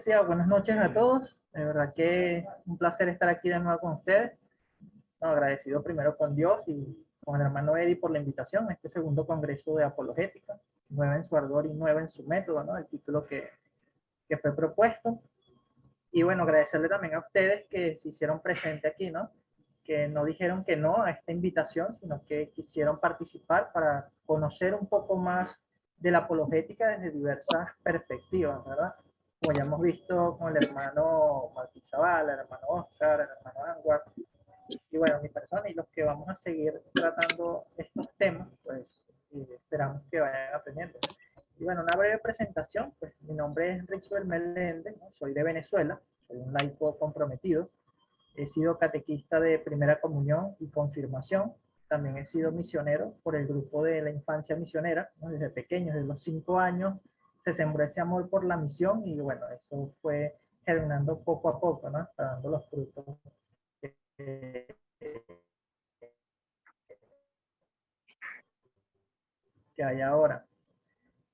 decía, buenas noches a todos. De verdad que es un placer estar aquí de nuevo con ustedes. No, agradecido primero con Dios y con el hermano Eddie por la invitación a este segundo congreso de apologética, nueva en su ardor y nueva en su método, ¿no? El título que fue propuesto. Y bueno, agradecerle también a ustedes que se hicieron presentes aquí, ¿no? Que no dijeron que no a esta invitación, sino que quisieron participar para conocer un poco más de la apologética desde diversas perspectivas, ¿verdad? Como ya hemos visto con el hermano Martín Zavala, el hermano Oscar, el hermano Anwar, y bueno, mi persona y los que vamos a seguir tratando estos temas, pues esperamos que vayan aprendiendo. Y bueno, una breve presentación, pues mi nombre es Richard Meléndez, ¿no? Soy de Venezuela, soy un laico comprometido, he sido catequista de primera comunión y confirmación, también he sido misionero por el grupo de la infancia misionera, ¿no? Desde pequeño, desde los 5 años, se sembró ese amor por la misión y bueno, eso fue germinando poco a poco, ¿no? Está dando los frutos que, que hay ahora.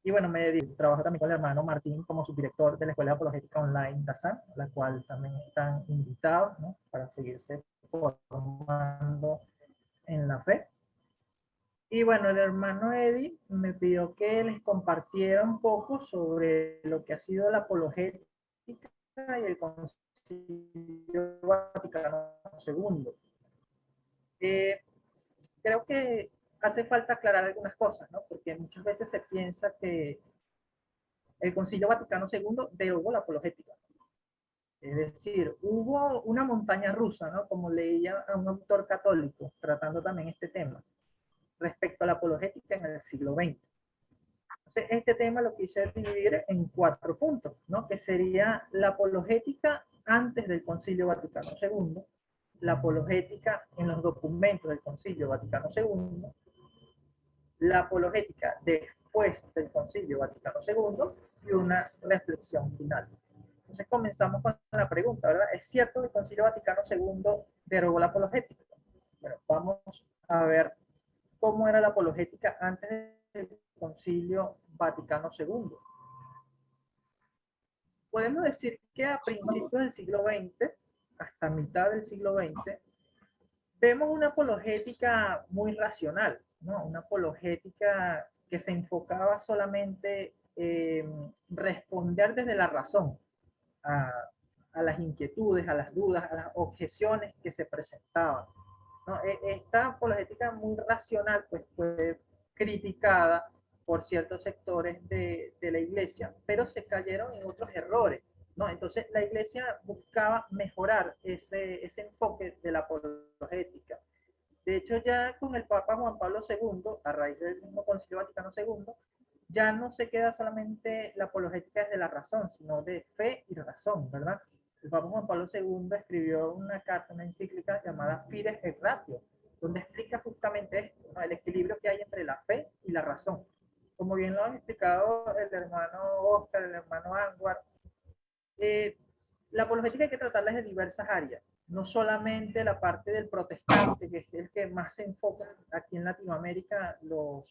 Y bueno, trabajo también con el hermano Martín como subdirector de la Escuela de Apologética Online DASAN, la cual también están invitados, ¿no? Para seguirse formando en la fe. Y bueno, el hermano Eddie me pidió que les compartiera un poco sobre lo que ha sido la apologética y el Concilio Vaticano II. Creo que hace falta aclarar algunas cosas, ¿no? Porque muchas veces se piensa que el Concilio Vaticano II derogó la apologética. Es decir, hubo una montaña rusa, ¿no? Como leía a un autor católico tratando también este tema respecto a la apologética en el siglo XX. Entonces, este tema lo quise dividir en 4 puntos, ¿no? Que sería la apologética antes del Concilio Vaticano II, la apologética en los documentos del Concilio Vaticano II, la apologética después del Concilio Vaticano II y una reflexión final. Entonces comenzamos con la pregunta, ¿verdad? ¿Es cierto que el Concilio Vaticano II derogó la apologética? Bueno, vamos a ver cómo era la apologética antes del Concilio Vaticano II. Podemos decir que a principios del siglo XX, hasta mitad del siglo XX, vemos una apologética muy racional, ¿no? Una apologética que se enfocaba solamente en responder desde la razón a, a las inquietudes, a las dudas, a las objeciones que se presentaban, ¿no? Esta apologética muy racional pues, fue criticada por ciertos sectores de la iglesia, pero se cayeron en otros errores, ¿no? Entonces la iglesia buscaba mejorar ese enfoque de la apologética. De hecho, ya con el Papa Juan Pablo II, a raíz del mismo Concilio Vaticano II, ya no se queda solamente la apologética desde la razón, sino de fe y razón, ¿verdad? El Papa Juan Pablo II escribió una carta, una encíclica llamada Fides et Ratio, donde explica justamente esto, ¿no? El equilibrio que hay entre la fe y la razón. Como bien lo han explicado el hermano Oscar, el hermano Anwar, la apologética hay que tratarla de diversas áreas, no solamente la parte del protestante, que es el que más se enfoca aquí en Latinoamérica los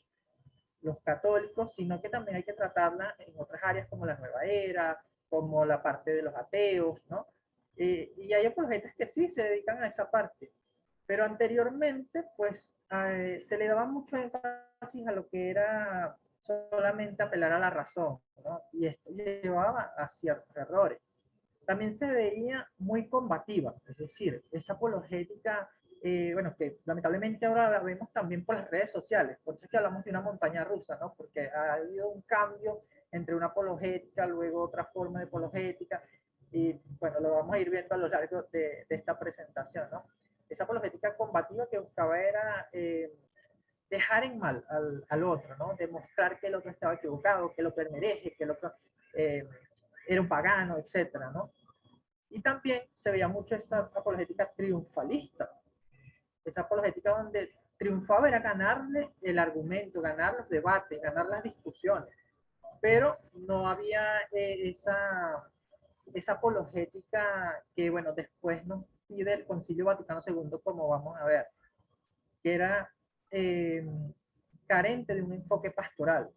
católicos, sino que también hay que tratarla en otras áreas como la nueva era, como la parte de los ateos, ¿no? Y hay apologetas que sí se dedican a esa parte, pero anteriormente, pues, se le daba mucho énfasis a lo que era solamente apelar a la razón, ¿no? Y esto llevaba a ciertos errores. También se veía muy combativa, es decir, esa apologética, bueno, que lamentablemente ahora la vemos también por las redes sociales, por eso es que hablamos de una montaña rusa, ¿no? Porque ha habido un cambio entre una apologética, luego otra forma de apologética, y bueno, lo vamos a ir viendo a lo largo de esta presentación, ¿no? Esa apologética combativa que buscaba era dejar en mal al otro, ¿no? Demostrar que el otro estaba equivocado, que el otro era hereje, que el otro eh, era un pagano, etcétera, ¿no? Y también se veía mucho esa apologética triunfalista, esa apologética donde triunfaba era ganarle el argumento, ganar los debates, ganar las discusiones, pero no había esa apologética que, bueno, después nos pide el Concilio Vaticano II, como vamos a ver, que era carente de un enfoque pastoral.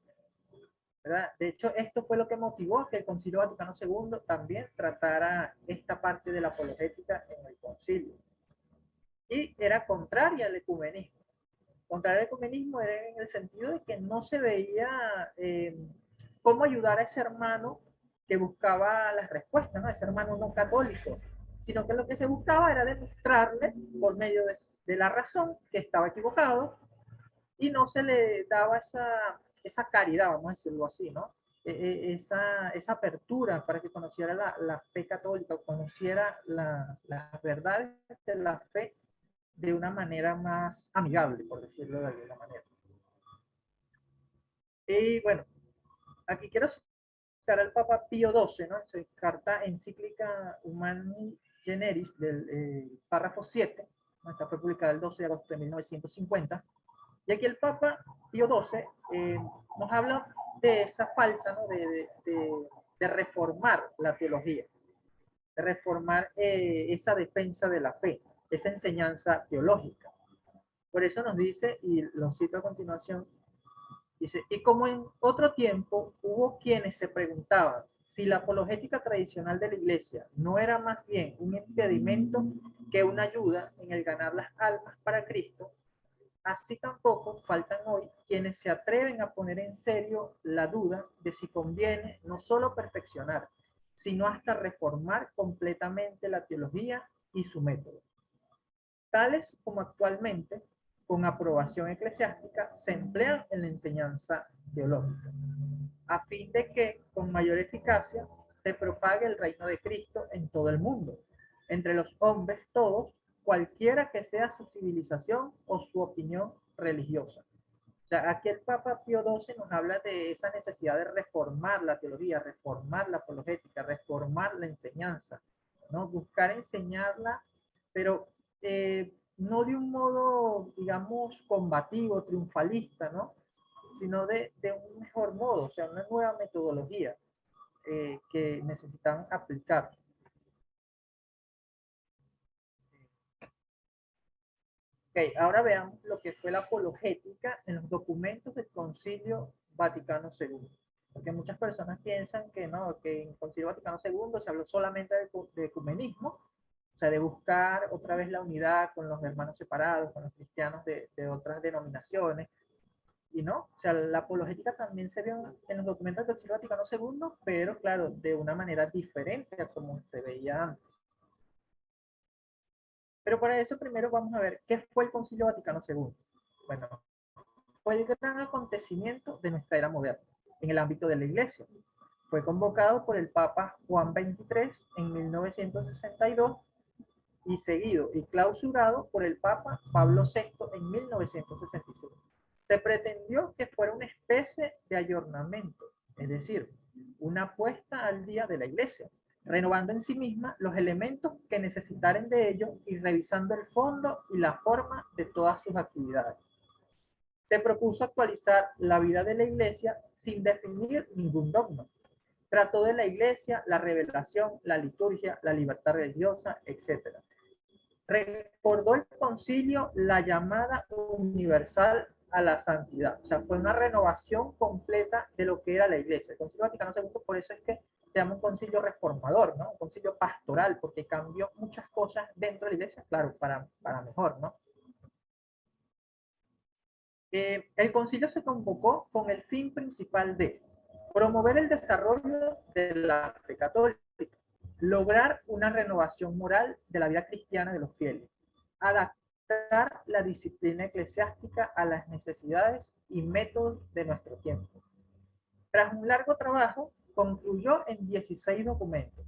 ¿verdad? De hecho, esto fue lo que motivó a que el Concilio Vaticano II también tratara esta parte de la apologética en el concilio. Y era contraria al ecumenismo. Contraria al ecumenismo era en el sentido de que no se veía cómo ayudar a ese hermano que buscaba las respuestas, ¿no? Ese hermano no católico, sino que lo que se buscaba era demostrarle por medio de la razón que estaba equivocado y no se le daba esa caridad, vamos a decirlo así, ¿no? Esa apertura para que conociera la fe católica, conociera las verdades de la fe de una manera más amigable, por decirlo de alguna manera. Y bueno, aquí quiero citar al Papa Pío XII, ¿no? Su carta encíclica Humani Generis del párrafo 7, ¿no? Esta fue publicada el 12 de agosto de 1950. Y aquí el Papa Pío XII nos habla de esa falta, ¿no? de reformar la teología, de reformar esa defensa de la fe, esa enseñanza teológica. Por eso nos dice, y lo cito a continuación, dice, y como en otro tiempo hubo quienes se preguntaban si la apologética tradicional de la iglesia no era más bien un impedimento que una ayuda en el ganar las almas para Cristo, así tampoco faltan hoy quienes se atreven a poner en serio la duda de si conviene no solo perfeccionar, sino hasta reformar completamente la teología y su método. Tales como actualmente, con aprobación eclesiástica, se emplean en la enseñanza teológica, a fin de que, con mayor eficacia, se propague el reino de Cristo en todo el mundo, entre los hombres todos, cualquiera que sea su civilización o su opinión religiosa. O sea, aquí el Papa Pío XII nos habla de esa necesidad de reformar la teología, reformar la apologética, reformar la enseñanza, ¿no? Buscar enseñarla, pero no de un modo, digamos, combativo, triunfalista, ¿no? Sino de un mejor modo, o sea, una nueva metodología que necesitan aplicar. Ok, ahora veamos lo que fue la apologética en los documentos del Concilio Vaticano II. Porque muchas personas piensan que no, que en el Concilio Vaticano II se habló solamente de ecumenismo, o sea, de buscar otra vez la unidad con los hermanos separados, con los cristianos de otras denominaciones. Y no, o sea, la apologética también se vio en los documentos del Concilio Vaticano II, pero claro, de una manera diferente a como se veía antes. Pero para eso primero vamos a ver qué fue el Concilio Vaticano II. Bueno, fue el gran acontecimiento de nuestra era moderna en el ámbito de la Iglesia. Fue convocado por el Papa Juan XXIII en 1962 y seguido y clausurado por el Papa Pablo VI en 1965. Se pretendió que fuera una especie de ayornamiento, es decir, una puesta al día de la Iglesia, renovando en sí misma los elementos que necesitaran de ello y revisando el fondo y la forma de todas sus actividades. Se propuso actualizar la vida de la Iglesia sin definir ningún dogma. Trató de la Iglesia, la revelación, la liturgia, la libertad religiosa, etc. Recordó el concilio la llamada universal a la santidad. O sea, fue una renovación completa de lo que era la Iglesia. El Concilio Vaticano II, por eso es que se llama un concilio reformador, ¿no? Un concilio pastoral, porque cambió muchas cosas dentro de la Iglesia, claro, para mejor, ¿no? El concilio se convocó con el fin principal de promover el desarrollo de la fe católica, lograr una renovación moral de la vida cristiana de los fieles, adaptar la disciplina eclesiástica a las necesidades y métodos de nuestro tiempo. Tras un largo trabajo, concluyó en 16 documentos,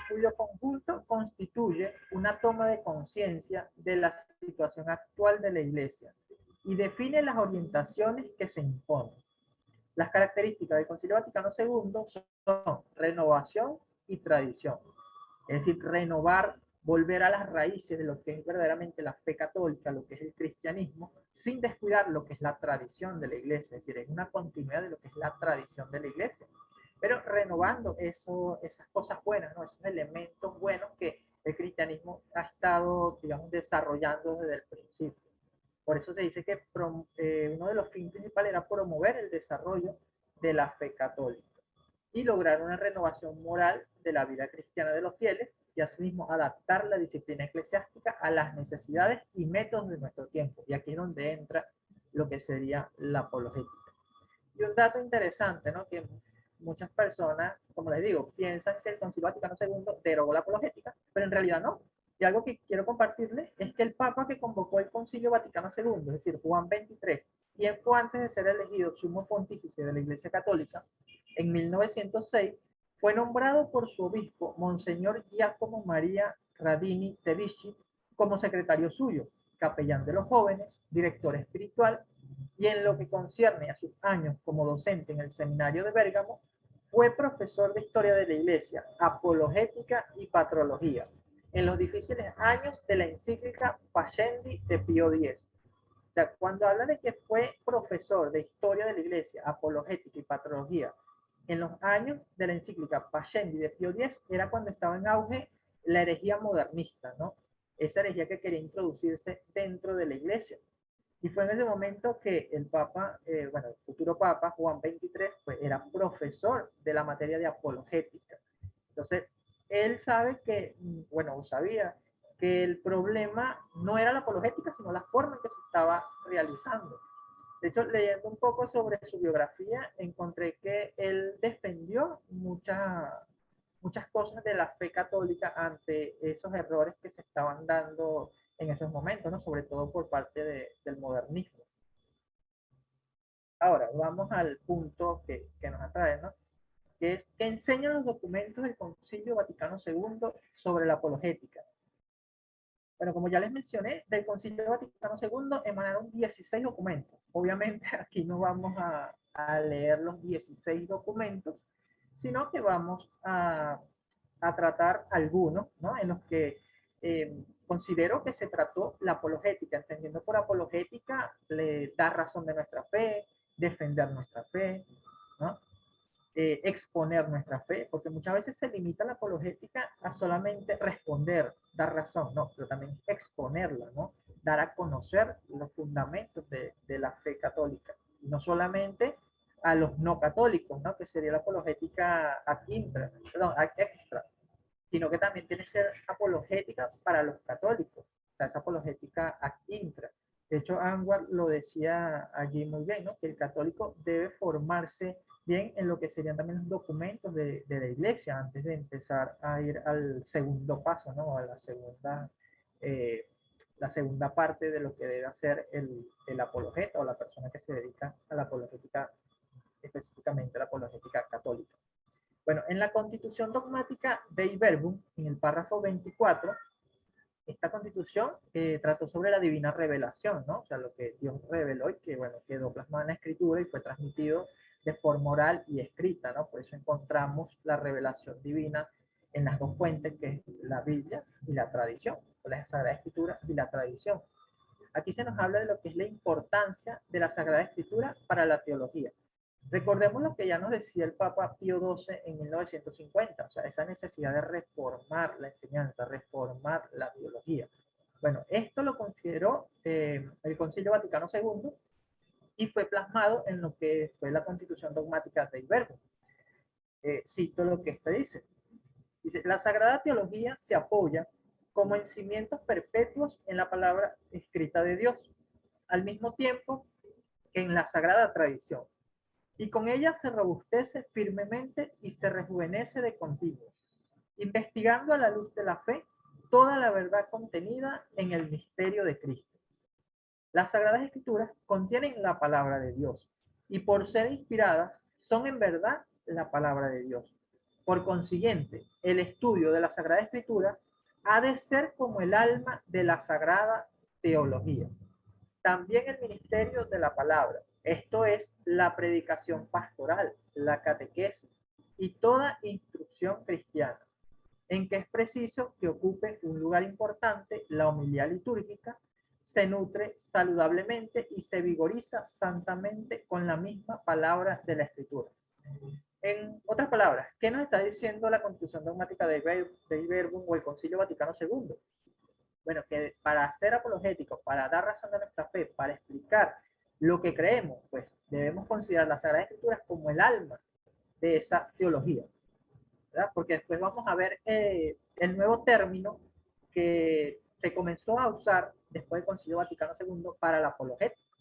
cuyo conjunto constituye una toma de conciencia de la situación actual de la Iglesia y define las orientaciones que se imponen. Las características del Concilio Vaticano II son renovación y tradición. Es decir, renovar, volver a las raíces de lo que es verdaderamente la fe católica, lo que es el cristianismo, sin descuidar lo que es la tradición de la Iglesia. Es decir, es una continuidad de lo que es la tradición de la Iglesia. Pero renovando esas cosas buenas, ¿no? Esos elementos buenos que el cristianismo ha estado, digamos, desarrollando desde el principio. Por eso se dice que uno de los fines principales era promover el desarrollo de la fe católica y lograr una renovación moral de la vida cristiana de los fieles y asimismo adaptar la disciplina eclesiástica a las necesidades y métodos de nuestro tiempo. Y aquí es donde entra lo que sería la apologética. Y un dato interesante, ¿no? Que muchas personas, como les digo, piensan que el Concilio Vaticano II derogó la apologética, pero en realidad no. Y algo que quiero compartirles es que el Papa que convocó el Concilio Vaticano II, es decir, Juan XXIII, tiempo antes de ser elegido sumo pontífice de la Iglesia Católica, en 1906, fue nombrado por su obispo, Monseñor Giacomo María Radini Tedeschi, como secretario suyo, capellán de los jóvenes, director espiritual, y en lo que concierne a sus años como docente en el seminario de Bérgamo, fue profesor de historia de la Iglesia, apologética y patrología, en los difíciles años de la encíclica Pascendi de Pío X. O sea, cuando habla de que fue profesor de historia de la Iglesia, apologética y patrología, en los años de la encíclica Pascendi de Pío X, era cuando estaba en auge la herejía modernista, ¿no? Esa herejía que quería introducirse dentro de la Iglesia. Y fue en ese momento que el Papa, bueno, el futuro Papa, Juan XXIII, pues era profesor de la materia de apologética. Entonces, él sabe que, bueno, sabía que el problema no era la apologética, sino la forma en que se estaba realizando. De hecho, leyendo un poco sobre su biografía, encontré que él defendió muchas cosas de la fe católica ante esos errores que se estaban dando en esos momentos, ¿no? Sobre todo por parte del modernismo. Ahora, vamos al punto que nos atrae, ¿no? Que es que enseñan los documentos del Concilio Vaticano II sobre la apologética. Bueno, como ya les mencioné, del Concilio Vaticano II emanaron 16 documentos. Obviamente aquí no vamos a leer los 16 documentos, sino que vamos a tratar algunos, ¿no? En los que considero que se trató la apologética, entendiendo por apologética dar razón de nuestra fe, defender nuestra fe, ¿no? Exponer nuestra fe, porque muchas veces se limita la apologética a solamente responder, dar razón, no, pero también exponerla, ¿no? Dar a conocer los fundamentos de la fe católica, y no solamente a los no católicos, ¿no? Que sería la apologética ad intra, perdón, ad extra, sino que también tiene que ser apologética para los católicos, o sea, es apologética ad intra. De hecho, Anwar lo decía allí muy bien, ¿no? Que el católico debe formarse bien en lo que serían también los documentos de la iglesia antes de empezar a ir al segundo paso, ¿no? A la segunda parte de lo que debe hacer el apologeta o la persona que se dedica a la apologética, específicamente a la apologética católica. Bueno, en la Constitución Dogmática Dei Verbum, en el párrafo 24, esta Constitución trató sobre la divina revelación, ¿no? O sea, lo que Dios reveló y que, bueno, quedó plasmado en la Escritura y fue transmitido de forma oral y escrita, ¿no? Por eso encontramos la revelación divina en las dos fuentes, que es la Biblia y la tradición, la Sagrada Escritura y la tradición. Aquí se nos habla de lo que es la importancia de la Sagrada Escritura para la teología. Recordemos lo que ya nos decía el Papa Pío XII en 1950, o sea, esa necesidad de reformar la enseñanza, reformar la teología. Bueno, esto lo consideró el Concilio Vaticano II y fue plasmado en lo que fue la Constitución Dogmática de Verbum. Cito lo que este dice. Dice, la Sagrada Teología se apoya como en cimientos perpetuos en la palabra escrita de Dios, al mismo tiempo que en la Sagrada Tradición, y con ella se robustece firmemente y se rejuvenece de continuo, investigando a la luz de la fe toda la verdad contenida en el misterio de Cristo. Las Sagradas Escrituras contienen la palabra de Dios y por ser inspiradas son en verdad la palabra de Dios. Por consiguiente, el estudio de la Sagrada Escritura ha de ser como el alma de la Sagrada Teología. También el ministerio de la palabra, esto es la predicación pastoral, la catequesis y toda instrucción cristiana, en que es preciso que ocupe un lugar importante la homilía litúrgica, se nutre saludablemente y se vigoriza santamente con la misma palabra de la Escritura. En otras palabras, ¿qué nos está diciendo la Constitución Dogmática de Verbum o el Concilio Vaticano II? Bueno, que para ser apologéticos, para dar razón de nuestra fe, para explicar lo que creemos, pues debemos considerar las Sagradas Escrituras como el alma de esa teología, ¿verdad? Porque después vamos a ver el nuevo término que se comenzó a usar después del Concilio Vaticano II para la apologética,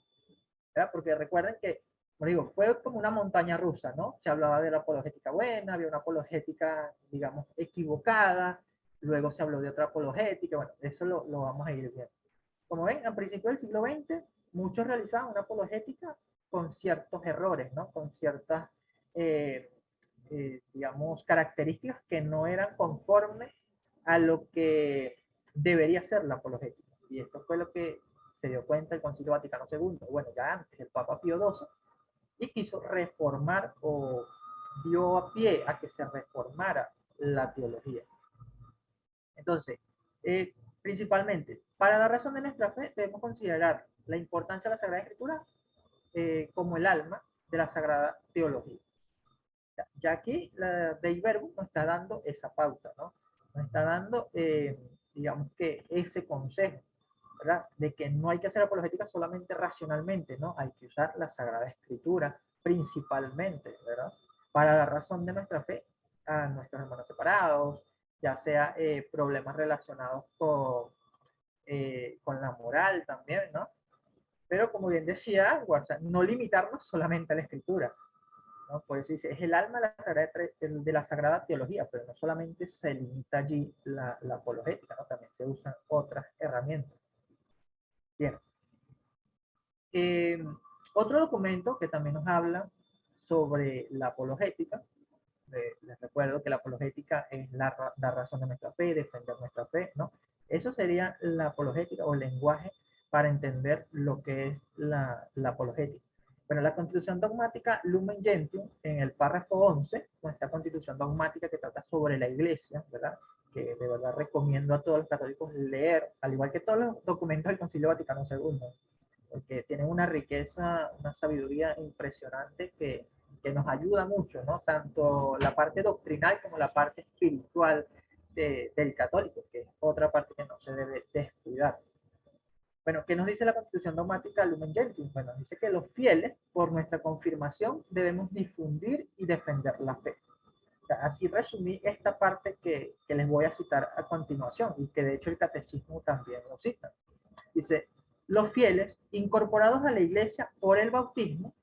¿verdad? Porque recuerden que, como digo, fue como una montaña rusa, ¿no? Se hablaba de la apologética buena, había una apologética, digamos, equivocada, luego se habló de otra apologética, bueno, eso lo vamos a ir viendo. Como ven, a principios del siglo XX, muchos realizaban una apologética con ciertos errores, ¿no? Con ciertas, digamos, características que no eran conformes a lo que debería ser la apologética. Y esto fue lo que se dio cuenta el Concilio Vaticano II, bueno, ya antes, el Papa Pío XII, y quiso reformar o dio a pie a que se reformara la teología. Entonces, principalmente, para la razón de nuestra fe, debemos considerar la importancia de la Sagrada Escritura como el alma de la Sagrada Teología. Ya aquí la Dei Verbum nos está dando esa pauta, ¿no? Nos está dando, digamos que ese consejo, ¿verdad? De que no hay que hacer apologética solamente racionalmente, ¿no? Hay que usar la Sagrada Escritura principalmente, ¿verdad? Para la razón de nuestra fe a nuestros hermanos separados, ya sea problemas relacionados con la moral también, ¿no? Pero como bien decía, o sea, no limitarnos solamente a la escritura, ¿no? Por eso dice, es el alma de la sagrada teología, pero no solamente se limita allí la apologética, ¿no? También se usan otras herramientas. Bien. Eh, Otro documento que también nos habla sobre la apologética, les recuerdo que la apologética es la razón de nuestra fe, defender nuestra fe, ¿no? Eso sería la apologética o el lenguaje para entender lo que es la apologética. Bueno, la Constitución Dogmática Lumen Gentium, en el párrafo 11, con esta Constitución Dogmática que trata sobre la Iglesia, ¿verdad? Que de verdad recomiendo a todos los católicos leer, al igual que todos los documentos del Concilio Vaticano II, porque tienen una riqueza, una sabiduría impresionante que nos ayuda mucho, ¿no? Tanto la parte doctrinal como la parte espiritual del católico, que es otra parte que no se debe descuidar. Bueno, ¿qué nos dice la Constitución Dogmática Lumen Gentium? Bueno, dice que los fieles, por nuestra confirmación, debemos difundir y defender la fe. O sea, así resumí esta parte que les voy a citar a continuación y que de hecho el catecismo también lo cita. Dice, los fieles, incorporados a la iglesia por el bautismo,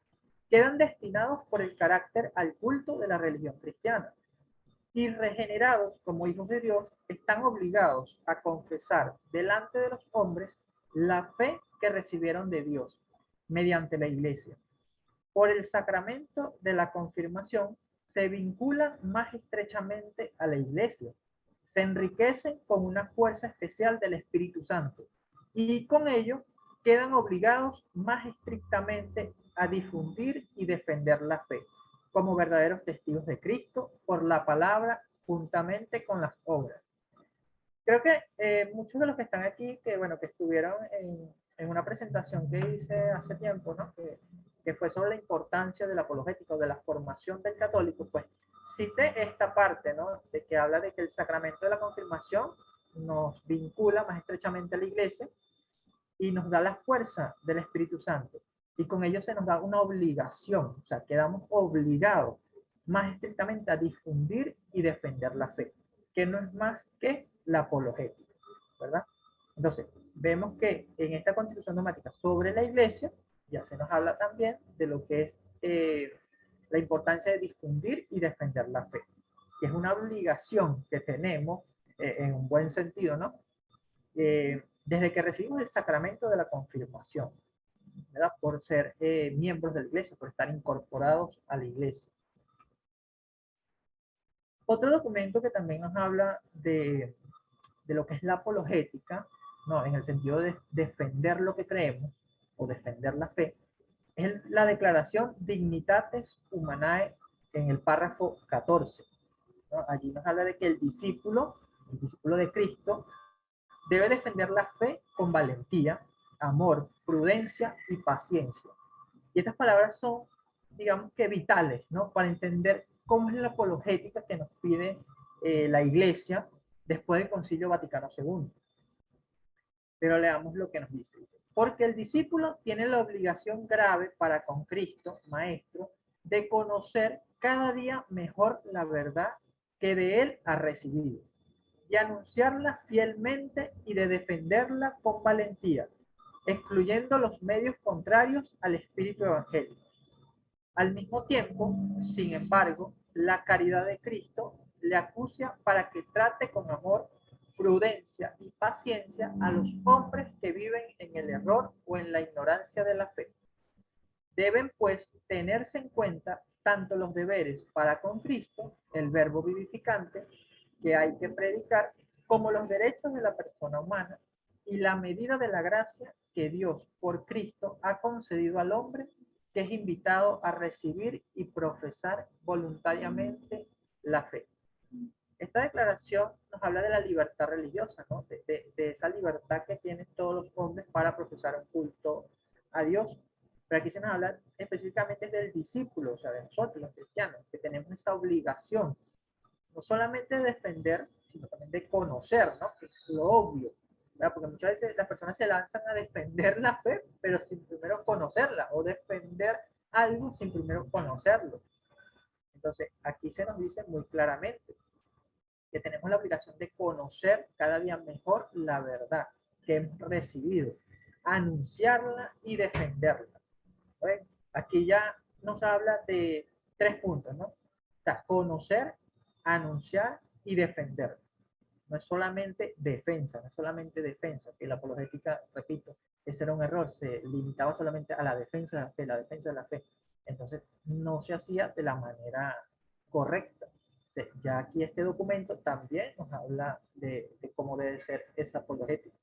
quedan destinados por el carácter al culto de la religión cristiana y regenerados como hijos de Dios, están obligados a confesar delante de los hombres la fe que recibieron de Dios mediante la iglesia. Por el sacramento de la confirmación se vinculan más estrechamente a la iglesia, se enriquecen con una fuerza especial del Espíritu Santo y con ello quedan obligados más estrictamente a difundir y defender la fe como verdaderos testigos de Cristo por la palabra juntamente con las obras. Creo que muchos de los que están aquí, que bueno, que estuvieron en una presentación que hice hace tiempo, ¿no? Que fue sobre la importancia de la apologética o de la formación del católico, pues cité esta parte, ¿no? De que habla de que el sacramento de la confirmación nos vincula más estrechamente a la iglesia y nos da la fuerza del Espíritu Santo. Y con ello se nos da una obligación, o sea, quedamos obligados más estrictamente a difundir y defender la fe, que no es más que la apologética, ¿verdad? Entonces, vemos que en esta Constitución Dogmática sobre la Iglesia, ya se nos habla también de lo que es la importancia de difundir y defender la fe, que es una obligación que tenemos en un buen sentido, ¿no? Desde que recibimos el sacramento de la confirmación, ¿verdad? Por ser miembros de la iglesia, por estar incorporados a la iglesia. Otro documento que también nos habla de lo que es la apologética, ¿no? En el sentido de defender lo que creemos o defender la fe, es la Declaración Dignitatis Humanae en el párrafo 14. ¿No? Allí nos habla de que el discípulo de Cristo, debe defender la fe con valentía, amor, prudencia y paciencia. Y estas palabras son, digamos que vitales, ¿no? Para entender cómo es la apologética que nos pide la Iglesia después del Concilio Vaticano II. Pero leamos lo que nos dice. Porque el discípulo tiene la obligación grave para con Cristo, Maestro, de conocer cada día mejor la verdad que de él ha recibido, y anunciarla fielmente y de defenderla con valentía, excluyendo los medios contrarios al espíritu evangélico. Al mismo tiempo, sin embargo, la caridad de Cristo le acucia para que trate con amor, prudencia y paciencia a los hombres que viven en el error o en la ignorancia de la fe. Deben, pues, tenerse en cuenta tanto los deberes para con Cristo, el verbo vivificante, que hay que predicar, como los derechos de la persona humana y la medida de la gracia que Dios, por Cristo, ha concedido al hombre, que es invitado a recibir y profesar voluntariamente la fe. Esta declaración nos habla de la libertad religiosa, ¿no? De esa libertad que tienen todos los hombres para profesar un culto a Dios. Pero aquí se nos habla específicamente del discípulo, o sea, de nosotros los cristianos, que tenemos esa obligación, no solamente de defender, sino también de conocer, ¿no? Que es lo obvio, ¿verdad? Porque muchas veces las personas se lanzan a defender la fe, pero sin primero conocerla, o defender algo sin primero conocerlo. Entonces, aquí se nos dice muy claramente que tenemos la obligación de conocer cada día mejor la verdad que hemos recibido, anunciarla y defenderla. ¿Ven? Aquí ya nos habla de 3 puntos, ¿no? O sea, conocer, anunciar y defender. No es solamente defensa, no es solamente defensa, que la apologética, repito, ese era un error, se limitaba solamente a la defensa de la fe, la defensa de la fe. Entonces, no se hacía de la manera correcta. Ya aquí este documento también nos habla de cómo debe ser esa apologética.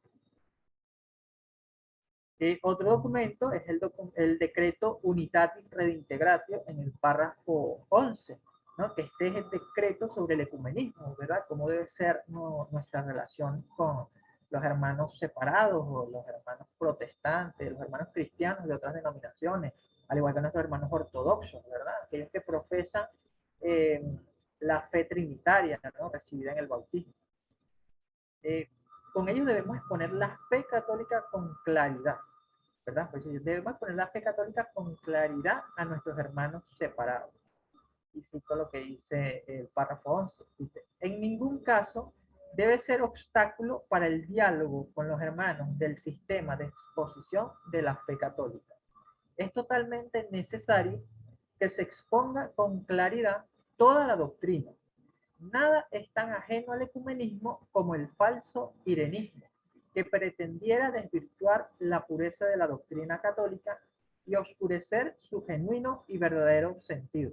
Otro documento es el decreto Unitatis Redintegratio en el párrafo 11, ¿no? Que este es el decreto sobre el ecumenismo, ¿verdad? Cómo debe ser nuestra relación con los hermanos separados o los hermanos protestantes, los hermanos cristianos de otras denominaciones, al igual que nuestros hermanos ortodoxos, ¿verdad? Aquellos que profesan eh, la fe trinitaria, ¿no? Recibida en el bautismo. Con ellos debemos exponer la fe católica con claridad, ¿verdad? Pues debemos poner la fe católica con claridad a nuestros hermanos separados. Y cito lo que dice el párrafo 11. Dice, en ningún caso debe ser obstáculo para el diálogo con los hermanos del sistema de exposición de la fe católica. Es totalmente necesario que se exponga con claridad toda la doctrina. Nada es tan ajeno al ecumenismo como el falso irenismo, que pretendiera desvirtuar la pureza de la doctrina católica y oscurecer su genuino y verdadero sentido.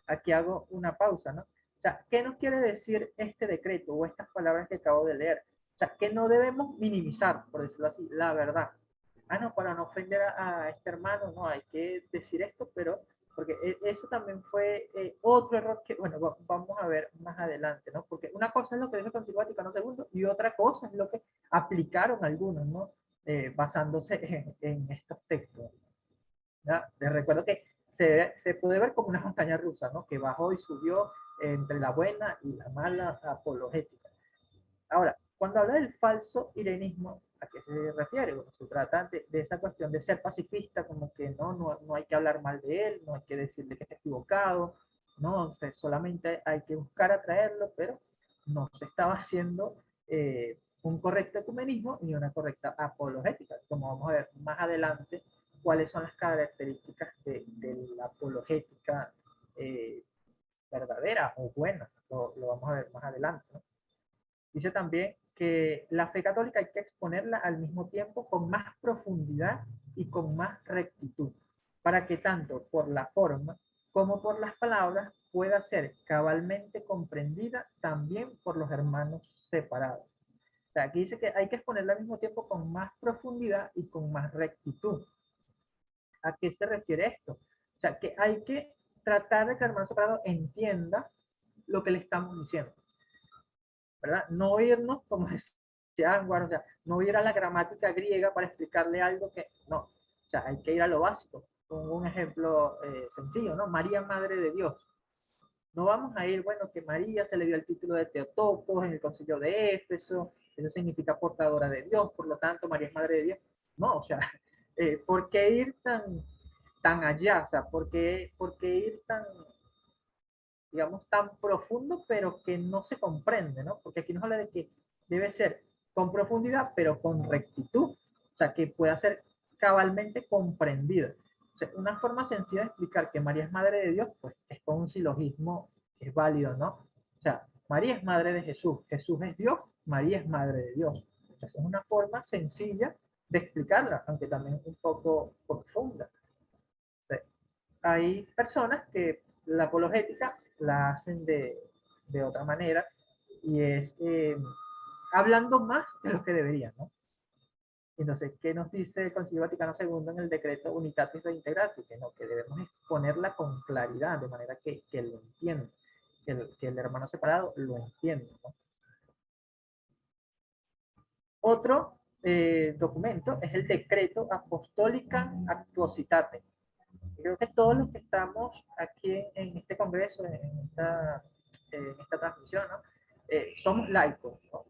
Aquí hago una pausa, ¿no? O sea, ¿qué nos quiere decir este decreto o estas palabras que acabo de leer? O sea, que no debemos minimizar, por decirlo así, la verdad. Ah, no, para no ofender a este hermano, no, hay que decir esto, pero porque eso también fue otro error que, bueno, vamos a ver más adelante, ¿no? Porque una cosa es lo que dice el Concilio Vaticano II y otra cosa es lo que aplicaron algunos, ¿no? Basándose en estos textos. ¿Ya? Les recuerdo que se puede ver como una montaña rusa, ¿no? Que bajó y subió entre la buena y la mala apologética. Ahora, cuando habla del falso irenismo, ¿a qué se refiere? Bueno, se trata de esa cuestión de ser pacifista, como que no hay que hablar mal de él, no hay que decirle que está equivocado, no, o sea, solamente hay que buscar atraerlo, pero no se estaba haciendo un correcto ecumenismo ni una correcta apologética, como vamos a ver más adelante cuáles son las características de la apologética verdadera o buena, lo vamos a ver más adelante, ¿no? Dice también que la fe católica hay que exponerla al mismo tiempo con más profundidad y con más rectitud, para que tanto por la forma como por las palabras pueda ser cabalmente comprendida también por los hermanos separados. O sea, aquí dice que hay que exponerla al mismo tiempo con más profundidad y con más rectitud. ¿A qué se refiere esto? O sea, que hay que tratar de que el hermano separado entienda lo que le estamos diciendo, ¿verdad? No irnos, como decía Anwar, o sea, no ir a la gramática griega para explicarle algo que no. O sea, hay que ir a lo básico. Con un ejemplo sencillo, ¿no? María, Madre de Dios. No vamos a ir, bueno, que María se le dio el título de Teotocos en el concilio de Éfeso, eso significa portadora de Dios, por lo tanto, María es Madre de Dios. ¿no? O sea, ¿por qué ir tan allá? O sea, por qué ir tan, digamos, tan profundo, pero que no se comprende, ¿no? Porque aquí nos habla de que debe ser con profundidad, pero con rectitud, o sea, que pueda ser cabalmente comprendida. O sea, una forma sencilla de explicar que María es madre de Dios, pues es con un silogismo que es válido, ¿no? O sea, María es madre de Jesús, Jesús es Dios, María es madre de Dios. Entonces, es una forma sencilla de explicarla, aunque también un poco profunda. Hay personas que la apologética la hacen de otra manera y es hablando más de lo que deberían, ¿no? Entonces, ¿qué nos dice el Concilio Vaticano II en el decreto Unitatis Reintegratis? Que no, que debemos exponerla con claridad, de manera que lo entienda, que el hermano separado lo entienda, ¿no? Otro documento es el decreto Apostólica Actuositate. Creo que todos los que estamos aquí en este congreso, en esta transmisión, ¿no? Somos laicos, ¿no?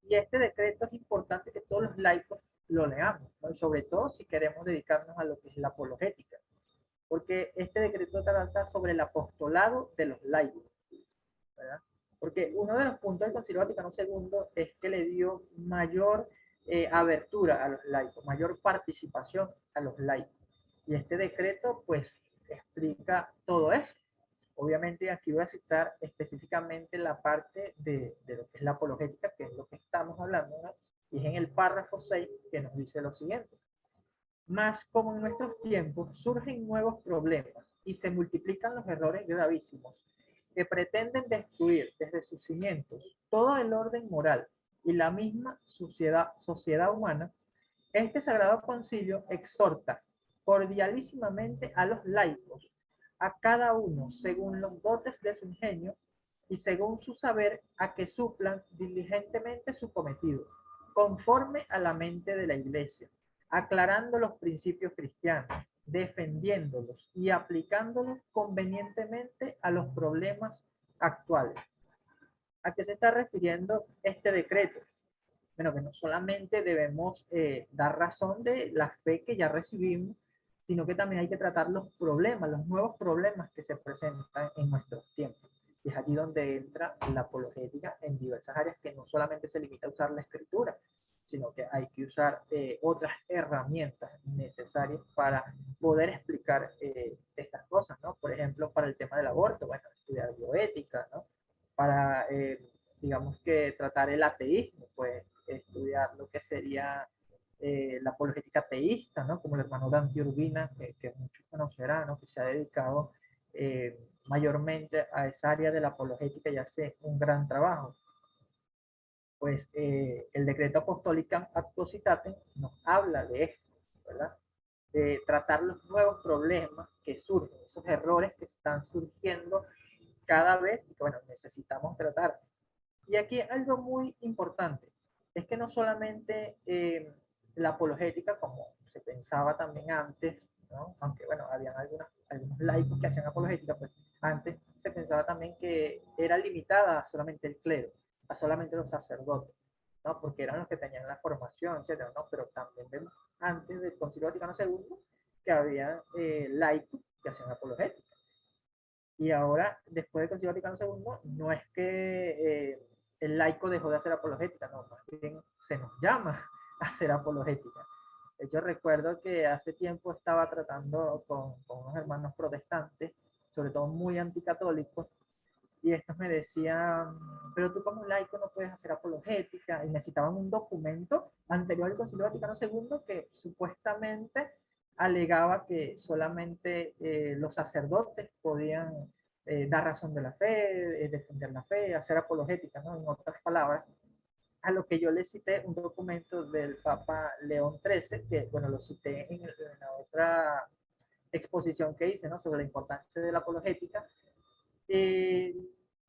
Y este decreto es importante que todos los laicos lo leamos, ¿no? Y sobre todo si queremos dedicarnos a lo que es la apologética, porque este decreto trata sobre el apostolado de los laicos, ¿verdad? Porque uno de los puntos del Concilio Vaticano II es que le dio mayor abertura a los laicos, mayor participación a los laicos. Y este decreto, pues, explica todo eso. Obviamente aquí voy a citar específicamente la parte de lo que es la apologética, que es lo que estamos hablando, ¿no? Y es en el párrafo 6 que nos dice lo siguiente. Más como en nuestros tiempos surgen nuevos problemas y se multiplican los errores gravísimos que pretenden destruir desde sus cimientos todo el orden moral y la misma sociedad humana, este Sagrado Concilio exhorta cordialísimamente a los laicos, a cada uno según los dotes de su ingenio y según su saber, a que suplan diligentemente su cometido, conforme a la mente de la Iglesia, aclarando los principios cristianos, defendiéndolos y aplicándolos convenientemente a los problemas actuales. ¿A qué se está refiriendo este decreto? Bueno, que no solamente debemos dar razón de la fe que ya recibimos, sino que también hay que tratar los problemas, los nuevos problemas que se presentan en nuestros tiempos. Y es allí donde entra la apologética en diversas áreas, que no solamente se limita a usar la escritura, sino que hay que usar otras herramientas necesarias para poder explicar estas cosas, ¿no? Por ejemplo, para el tema del aborto, bueno, estudiar bioética, ¿no? Para, digamos que tratar el ateísmo, pues estudiar lo que sería la apologética teísta, ¿no? Como el hermano Dante Urbina, que muchos conocerán, ¿no? Que se ha dedicado mayormente a esa área de la apologética y hace un gran trabajo. Pues el decreto apostólico Actuositatem nos habla de esto, ¿verdad? De tratar los nuevos problemas que surgen, esos errores que están surgiendo cada vez y que, bueno, necesitamos tratar. Y aquí algo muy importante es que no solamente la apologética, como se pensaba también antes, ¿no? Aunque bueno, habían algunos laicos que hacían apologética, pues antes se pensaba también que era limitada a solamente el clero, a solamente los sacerdotes, ¿no? Porque eran los que tenían la formación, etcétera, ¿no? Pero también vemos antes del Concilio Vaticano II que había laicos que hacían apologética. Y ahora, después del Concilio Vaticano II, no es que el laico dejó de hacer apologética, no, más bien se nos llama a hacer apologética. Yo recuerdo que hace tiempo estaba tratando con unos hermanos protestantes, sobre todo muy anticatólicos, y estos me decían, pero tú como laico no puedes hacer apologética, y necesitaban un documento anterior al Concilio Vaticano II que supuestamente alegaba que solamente los sacerdotes podían dar razón de la fe, defender la fe, hacer apologética, ¿no? En otras palabras, a lo que yo le cité un documento del Papa León XIII, que, bueno, lo cité en la otra exposición que hice, ¿no? Sobre la importancia de la apologética. eh,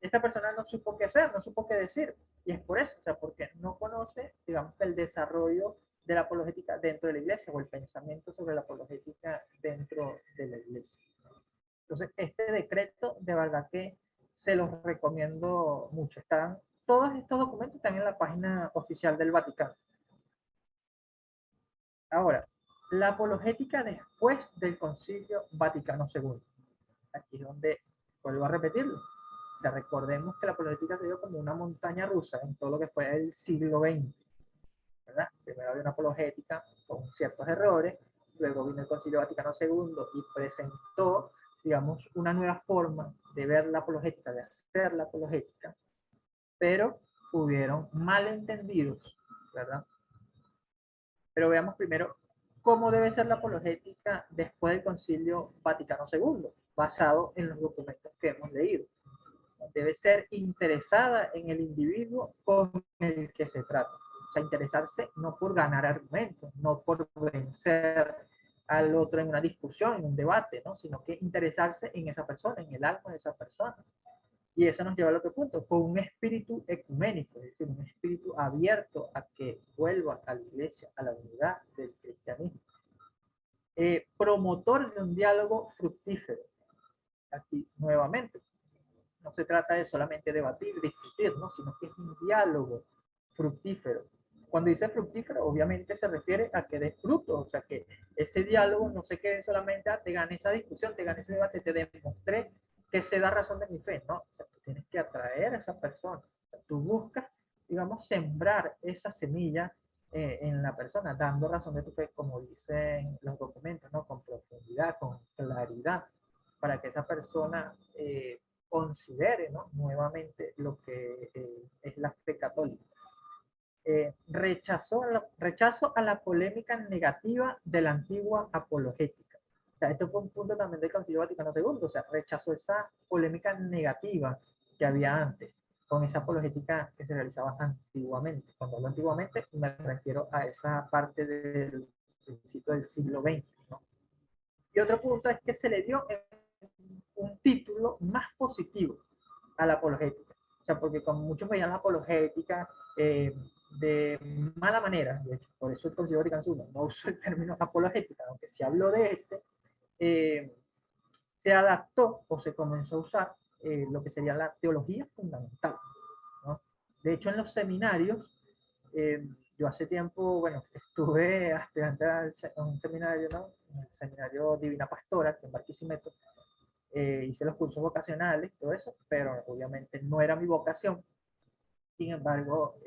Esta persona no supo qué hacer, no supo qué decir. Y es por eso, o sea, porque no conoce, digamos, el desarrollo de la apologética dentro de la iglesia o el pensamiento sobre la apologética dentro de la iglesia. Entonces, este decreto, de verdad que se los recomiendo mucho. Todos estos documentos están en la página oficial del Vaticano. Ahora, la apologética después del Concilio Vaticano II. Aquí es donde vuelvo a repetirlo. O sea, recordemos que la apologética se dio como una montaña rusa en todo lo que fue el siglo XX, ¿verdad? Primero había una apologética con ciertos errores, luego vino el Concilio Vaticano II y presentó, digamos, una nueva forma de ver la apologética, de hacer la apologética, pero hubieron malentendidos, ¿verdad? Pero veamos primero cómo debe ser la apologética después del Concilio Vaticano II, basado en los documentos que hemos leído. Debe ser interesada en el individuo con el que se trata. O sea, interesarse no por ganar argumentos, no por vencer al otro en una discusión, en un debate, ¿no? Sino que interesarse en esa persona, en el alma de esa persona. Y eso nos lleva al otro punto, con un espíritu ecuménico, es decir, un espíritu abierto a que vuelva a la iglesia, a la unidad del cristianismo. Promotor de un diálogo fructífero. Aquí nuevamente, no se trata de solamente debatir, discutir, ¿no? Sino que es un diálogo fructífero. Cuando dice fructífero, obviamente se refiere a que dé fruto, o sea, que ese diálogo no se quede solamente a te gané esa discusión, te gané ese debate, te demostré que se da razón de mi fe, ¿no? O sea, tú tienes que atraer a esa persona. O sea, tú buscas, digamos, sembrar esa semilla en la persona, dando razón de tu fe, como dicen los documentos, ¿no? Con profundidad, con claridad, para que esa persona considere, ¿no? Nuevamente lo que es la fe católica. Rechazo a la polémica negativa de la antigua apologética. O sea, esto fue un punto también del Concilio Vaticano II, o sea, rechazó esa polémica negativa que había antes, con esa apologética que se realizaba antiguamente. Cuando hablo antiguamente, me refiero a esa parte del principio del siglo XX, ¿no? Y otro punto es que se le dio un título más positivo a la apologética. O sea, porque como muchos veían la apologética de mala manera, de hecho, por eso el Concilio Vaticano II no usó el término apologética, aunque se habló de este, se adaptó o se comenzó a usar lo que sería la teología fundamental, ¿no? De hecho, en los seminarios, yo hace tiempo, bueno, estuve aspirante a un seminario, ¿no? En el seminario Divina Pastora, que en Barquisimeto, hice los cursos vocacionales, todo eso, pero obviamente no era mi vocación. Sin embargo,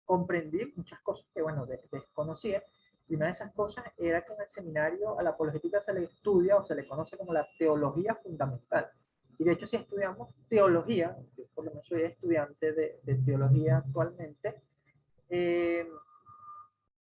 comprendí muchas cosas que, bueno, desconocía. Y una de esas cosas era que en el seminario a la apologética se le estudia o se le conoce como la teología fundamental. Y de hecho, si estudiamos teología, yo por lo menos soy estudiante de teología actualmente, eh,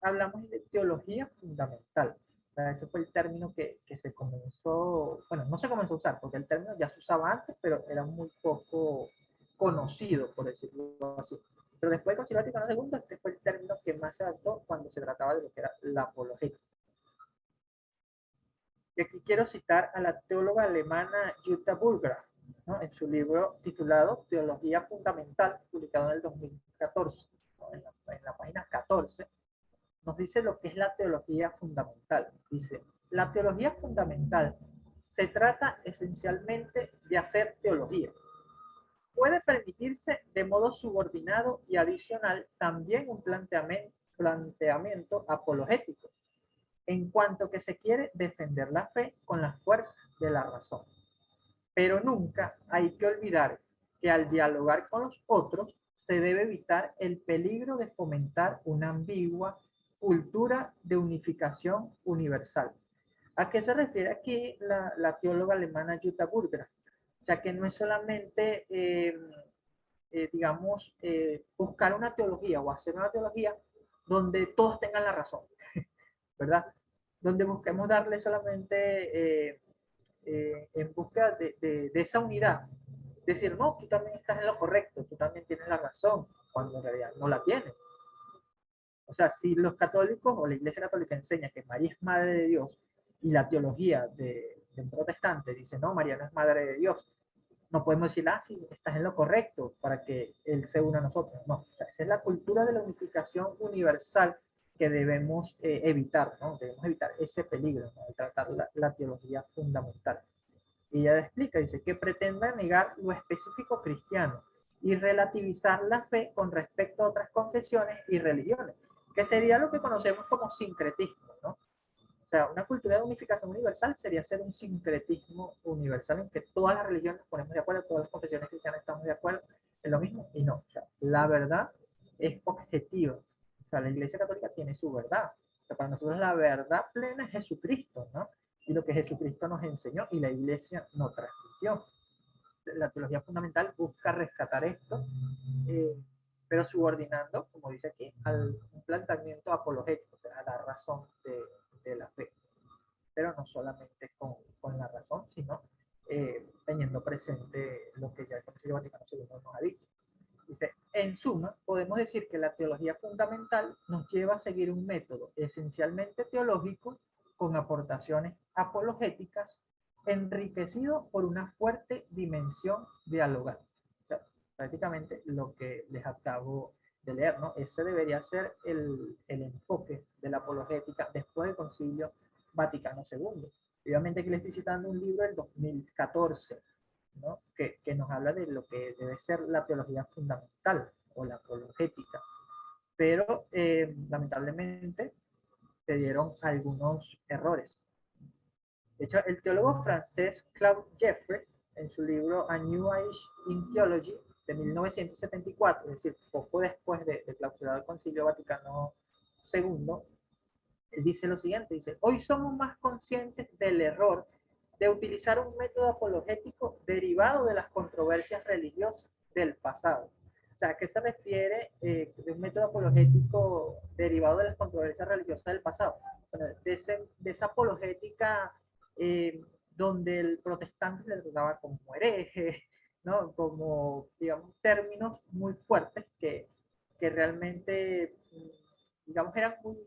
hablamos de teología fundamental. O sea, ese fue el término que se comenzó, bueno, no se comenzó a usar, porque el término ya se usaba antes, pero era muy poco conocido, por decirlo así. Pero después del Concilio Vaticano II, este fue el término que más se adoptó cuando se trataba de lo que era la apologética. Y aquí quiero citar a la teóloga alemana Jutta Burger, ¿no? En su libro titulado Teología Fundamental, publicado en el 2014, ¿no? En la página 14, nos dice lo que es la teología fundamental. Dice, la teología fundamental se trata esencialmente de hacer teología. Puede permitirse de modo subordinado y adicional también un planteamiento apologético, en cuanto que se quiere defender la fe con las fuerzas de la razón. Pero nunca hay que olvidar que al dialogar con los otros se debe evitar el peligro de fomentar una ambigua cultura de unificación universal. ¿A qué se refiere aquí la teóloga alemana Jutta Burger? O sea, que no es solamente, digamos, buscar una teología o hacer una teología donde todos tengan la razón, ¿verdad? Donde busquemos darle solamente en busca de esa unidad. Decir, no, tú también estás en lo correcto, tú también tienes la razón, cuando en realidad no la tienes. O sea, si los católicos o la Iglesia Católica enseña que María es Madre de Dios y la teología de un protestante dice, no, María no es Madre de Dios, no podemos decir, ah, sí, estás en lo correcto para que Él se una a nosotros. No, o sea, esa es la cultura de la unificación universal que debemos evitar, ¿no? Debemos evitar ese peligro, ¿no? De tratar la teología fundamental. Y ella explica, dice, que pretenda negar lo específico cristiano y relativizar la fe con respecto a otras confesiones y religiones. que sería lo que conocemos como sincretismo, ¿no? O sea, una cultura de unificación universal sería ser un sincretismo universal en que todas las religiones nos ponemos de acuerdo, todas las confesiones cristianas estamos de acuerdo en lo mismo, y no. O sea, la verdad es objetiva. O sea, la Iglesia Católica tiene su verdad. O sea, para nosotros la verdad plena es Jesucristo, ¿no? Y lo que Jesucristo nos enseñó y la Iglesia nos transmitió. La teología fundamental busca rescatar esto, eh, pero subordinando, como dice aquí, al un planteamiento apologético, o sea, a la razón de la fe, pero no solamente con la razón, sino teniendo presente lo que ya el Concilio Vaticano II nos ha dicho. Dice, en suma, podemos decir que la teología fundamental nos lleva a seguir un método esencialmente teológico con aportaciones apologéticas enriquecido por una fuerte dimensión dialogal. O sea, prácticamente lo que les acabo de leer, ¿no? Ese debería ser el enfoque de la apologética después del Concilio Vaticano II. Obviamente aquí les estoy citando un libro del 2014, ¿no? Que nos habla de lo que debe ser la teología fundamental o la apologética. Pero lamentablemente se dieron algunos errores. De hecho, el teólogo francés Claude Jeffrey, en su libro A New Age in Theology, de 1974, es decir, poco después de clausurar el Concilio Vaticano II, él dice lo siguiente, dice, hoy somos más conscientes del error de utilizar un método apologético derivado de las controversias religiosas del pasado. O sea, ¿a qué se refiere de un método apologético derivado de las controversias religiosas del pasado? Bueno, de esa apologética eh, donde el protestante se le trataba como hereje, ¿no? Como, digamos, términos muy fuertes que realmente, digamos, eran muy,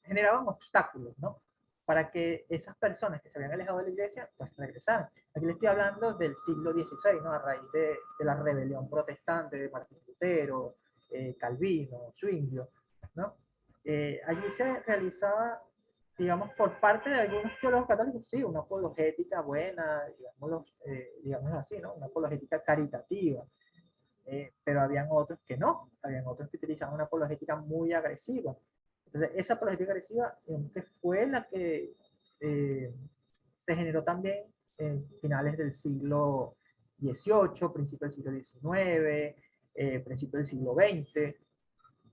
generaban obstáculos, ¿no? Para que esas personas que se habían alejado de la iglesia, pues regresaran. Aquí le estoy hablando del siglo XVI, ¿no? A raíz de la rebelión protestante de Martín Lutero, Calvino, Zwinglio, ¿no? Allí se realizaba, digamos, por parte de algunos teólogos católicos, sí, una apologética buena, digamos así, ¿no? Una apologética caritativa, pero habían otros que no, habían otros que utilizaban una apologética muy agresiva. Entonces, esa apologética agresiva que fue la que se generó también en finales del siglo XVIII, principio del siglo XIX, principio del siglo XX,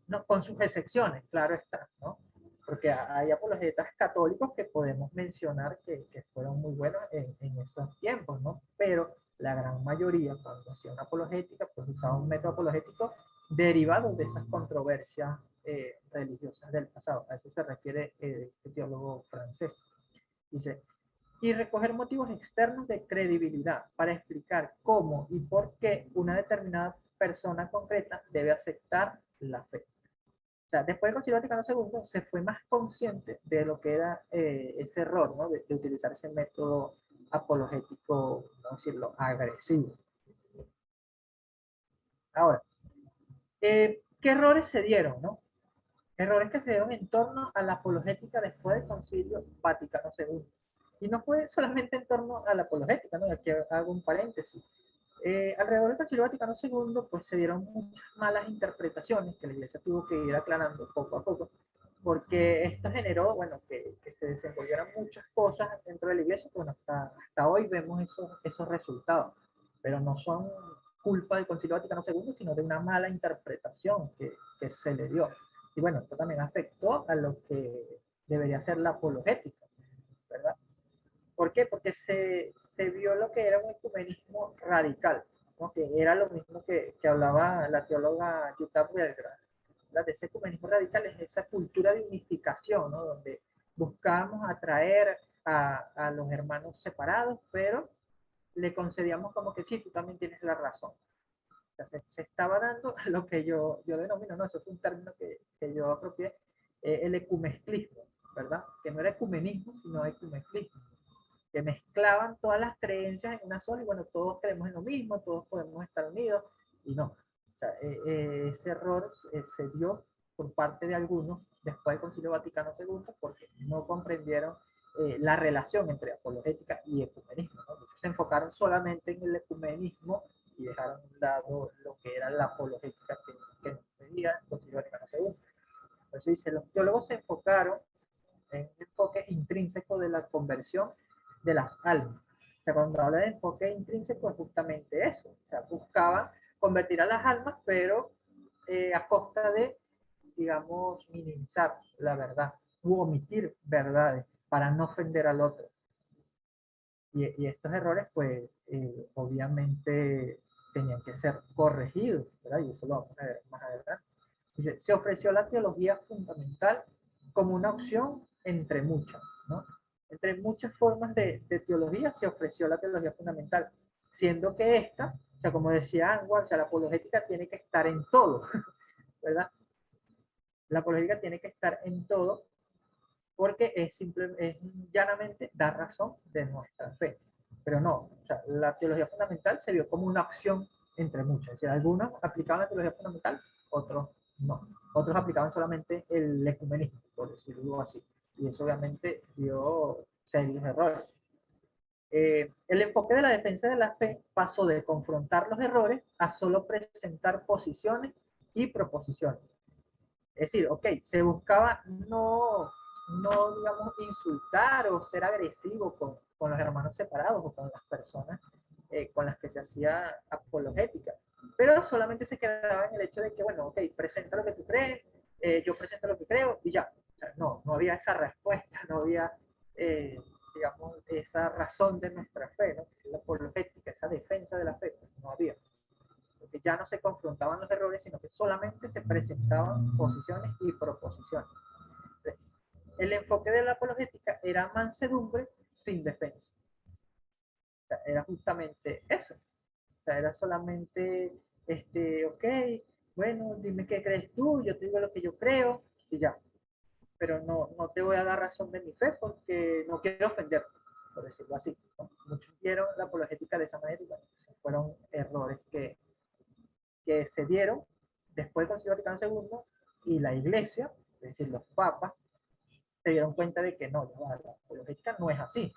no, con sus excepciones, claro está, ¿no? Porque hay apologetas católicos que podemos mencionar que fueron muy buenos en esos tiempos, ¿no? Pero la gran mayoría, cuando hacía una apologética, pues usaba un método apologético derivado de esas controversias religiosas del pasado. A eso se refiere el teólogo francés. Dice, y recoger motivos externos de credibilidad para explicar cómo y por qué una determinada persona concreta debe aceptar la fe. O sea, después del Concilio Vaticano II se fue más consciente de lo que era ese error, ¿no? De utilizar ese método apologético, no decirlo, agresivo. Ahora, ¿qué errores se dieron, no? Errores que se dieron en torno a la apologética después del Concilio Vaticano II. Y no fue solamente en torno a la apologética, ¿no? Aquí hago un paréntesis. Alrededor del Concilio Vaticano II, pues se dieron muchas malas interpretaciones que la Iglesia tuvo que ir aclarando poco a poco, porque esto generó, bueno, que se desenvolvieran muchas cosas dentro de la Iglesia, bueno, hasta hoy vemos esos resultados, pero no son culpa del Concilio Vaticano II, sino de una mala interpretación que se le dio. Y bueno, esto también afectó a lo que debería ser la apologética, ¿verdad? ¿Por qué? Porque se vio lo que era un ecumenismo radical, ¿no? Que era lo mismo que hablaba la teóloga Jutta Berger. De ese ecumenismo radical es esa cultura de unificación, ¿no? Donde buscábamos atraer a los hermanos separados, pero le concedíamos como que sí, tú también tienes la razón. O sea, se estaba dando lo que yo denomino, no, eso es un término que yo apropié, el ecumestlismo, ¿verdad? Que no era ecumenismo, sino ecumestlismo, que mezclaban todas las creencias en una sola y bueno, todos creemos en lo mismo, todos podemos estar unidos y no. O sea, ese error se dio por parte de algunos después del Concilio Vaticano II porque no comprendieron la relación entre apologética y ecumenismo, ¿no? Muchos se enfocaron solamente en el ecumenismo y dejaron a un lado lo que era la apologética que nos pedía el Concilio Vaticano II. Por eso dice, los teólogos se enfocaron en un enfoque intrínseco de la conversión de las almas. O sea, cuando habla de enfoque intrínseco es justamente eso. O sea, buscaban convertir a las almas, pero a costa de, digamos, minimizar la verdad u omitir verdades para no ofender al otro. Y estos errores, pues, obviamente tenían que ser corregidos, ¿verdad? Y eso lo vamos a ver más adelante. Dice, se ofreció la teología fundamental como una opción entre muchas, ¿no? Entre muchas formas de teología se ofreció la teología fundamental, siendo que esta, o sea, como decía Anwar, o sea, la apologética tiene que estar en todo, ¿verdad? La apologética tiene que estar en todo porque es llanamente dar razón de nuestra fe. Pero no, o sea, la teología fundamental se vio como una opción entre muchas. Es decir, algunos aplicaban la teología fundamental, otros no. Otros aplicaban solamente el ecumenismo, por decirlo así. Y eso obviamente dio serios errores. El enfoque de la defensa de la fe pasó de confrontar los errores a solo presentar posiciones y proposiciones. Es decir, ok, se buscaba no digamos, insultar o ser agresivo con los hermanos separados o con las personas con las que se hacía apologética, pero solamente se quedaba en el hecho de que, bueno, ok, presenta lo que tú crees, yo presento lo que creo y ya. O sea, no había esa respuesta, no había, eh, digamos, esa razón de nuestra fe, ¿no? La apologética, esa defensa de la fe, pues, no había, porque ya no se confrontaban los errores, sino que solamente se presentaban posiciones y proposiciones. El enfoque de la apologética era mansedumbre sin defensa. O sea, era justamente eso. O sea, era solamente, ok, bueno, dime qué crees tú, yo te digo lo que yo creo y ya. Pero no te voy a dar razón de mi fe porque no quiero ofenderte, por decirlo así, ¿no? Muchos vieron la apologética de esa manera y bueno, fueron errores que se dieron después del Concilio Vaticano II y la Iglesia, es decir, los papas, se dieron cuenta de que no, la apologética no es así.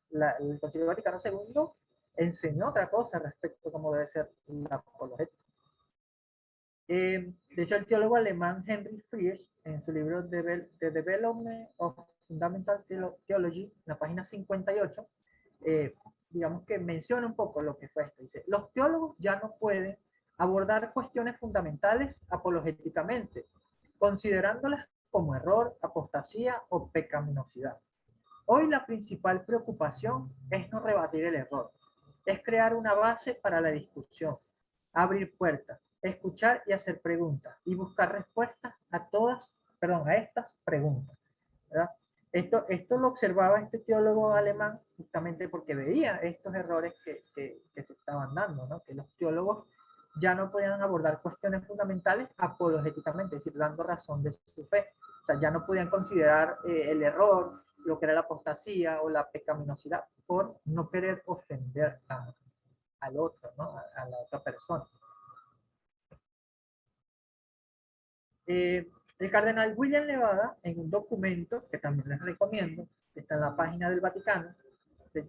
El Concilio Vaticano II enseñó otra cosa respecto a cómo debe ser la apologética. De hecho, el teólogo alemán Heinrich Frisch, en su libro The Development of Fundamental Theology, en la página 58, digamos que menciona un poco lo que fue esto. Dice, los teólogos ya no pueden abordar cuestiones fundamentales apologéticamente, considerándolas como error, apostasía o pecaminosidad. Hoy la principal preocupación es no rebatir el error, es crear una base para la discusión, abrir puertas, escuchar y hacer preguntas y buscar respuestas a estas preguntas, ¿verdad? Esto lo observaba este teólogo alemán justamente porque veía estos errores que se estaban dando, ¿no? Que los teólogos ya no podían abordar cuestiones fundamentales apologéticamente, es decir, dando razón de su fe. O sea, ya no podían considerar el error, lo que era la apostasía o la pecaminosidad, por no querer ofender al otro, ¿no? A la otra persona. El cardenal William Levada, en un documento que también les recomiendo, que está en la página del Vaticano,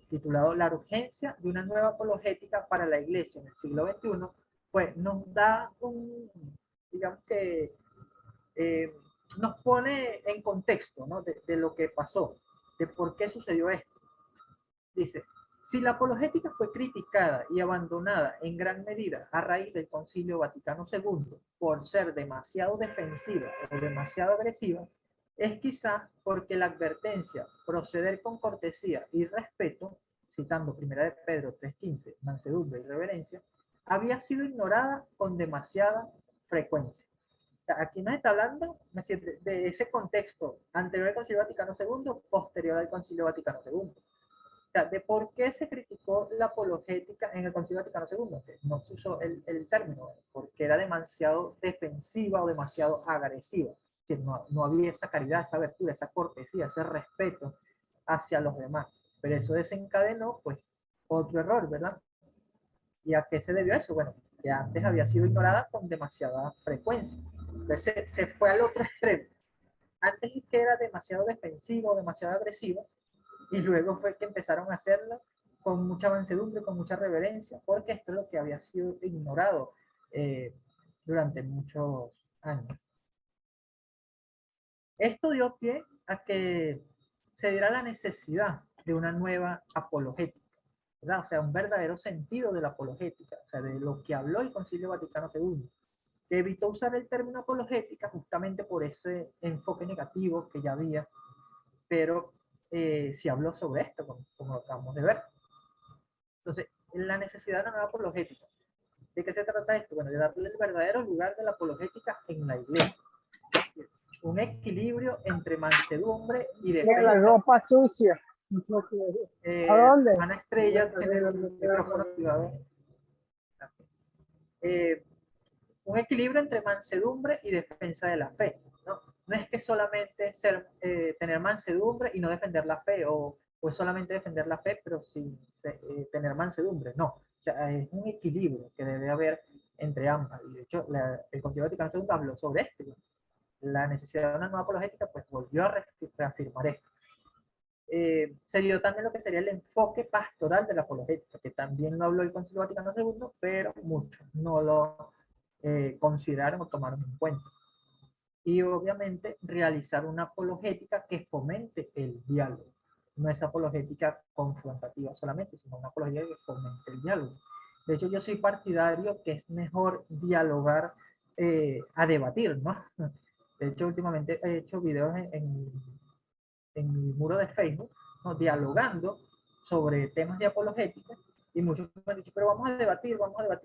titulado La urgencia de una nueva apologética para la Iglesia en el siglo XXI, pues nos da digamos que nos pone en contexto, ¿no? de lo que pasó, de por qué sucedió esto. Dice, si la apologética fue criticada y abandonada en gran medida a raíz del Concilio Vaticano II por ser demasiado defensiva o demasiado agresiva, es quizá porque la advertencia, proceder con cortesía y respeto, citando 1 de Pedro 3:15, mansedumbre y reverencia, había sido ignorada con demasiada frecuencia. Aquí nos está hablando de ese contexto anterior al Concilio Vaticano II, posterior al Concilio Vaticano II. O sea, de por qué se criticó la apologética en el Concilio Vaticano II, que no se usó el término, porque era demasiado defensiva o demasiado agresiva. Es decir, no había esa caridad, esa virtud, esa cortesía, ese respeto hacia los demás. Pero eso desencadenó, pues, otro error, ¿verdad? ¿Y a qué se debió eso? Bueno, que antes había sido ignorada con demasiada frecuencia. Entonces se fue al otro extremo. Antes que era demasiado defensivo, demasiado agresivo, y luego fue que empezaron a hacerlo con mucha mansedumbre, con mucha reverencia, porque esto es lo que había sido ignorado durante muchos años. Esto dio pie a que se diera la necesidad de una nueva apologética, ¿verdad? O sea, un verdadero sentido de la apologética, o sea, de lo que habló el Concilio Vaticano II, que evitó usar el término apologética justamente por ese enfoque negativo que ya había, pero sí habló sobre esto, como lo acabamos de ver. Entonces, la necesidad de una nueva apologética. ¿De qué se trata esto? Bueno, de darle el verdadero lugar de la apologética en la iglesia. Un equilibrio entre mansedumbre y Mira la defensa. ropa sucia. ¿A dónde? Ana Estrella tiene el micrófono activado. Eh, un equilibrio entre mansedumbre y defensa de la fe, ¿no? No es que solamente tener mansedumbre y no defender la fe, o solamente defender la fe, pero sin tener mansedumbre, no. O sea, es un equilibrio que debe haber entre ambas. Y de hecho, el Concilio Vaticano II habló sobre esto. La necesidad de una nueva apologética, pues volvió a reafirmar esto. Se dio también lo que sería el enfoque pastoral de la apologética, que también lo habló el Concilio Vaticano II, pero muchos no lo consideraron o tomaron en cuenta. Y obviamente realizar una apologética que fomente el diálogo. No es apologética confrontativa solamente, sino una apologética que fomente el diálogo. De hecho, yo soy partidario que es mejor dialogar a debatir, ¿no? De hecho, últimamente he hecho videos en mi muro de Facebook, ¿no? Dialogando sobre temas de apologética, y muchos me han dicho, pero vamos a debatir,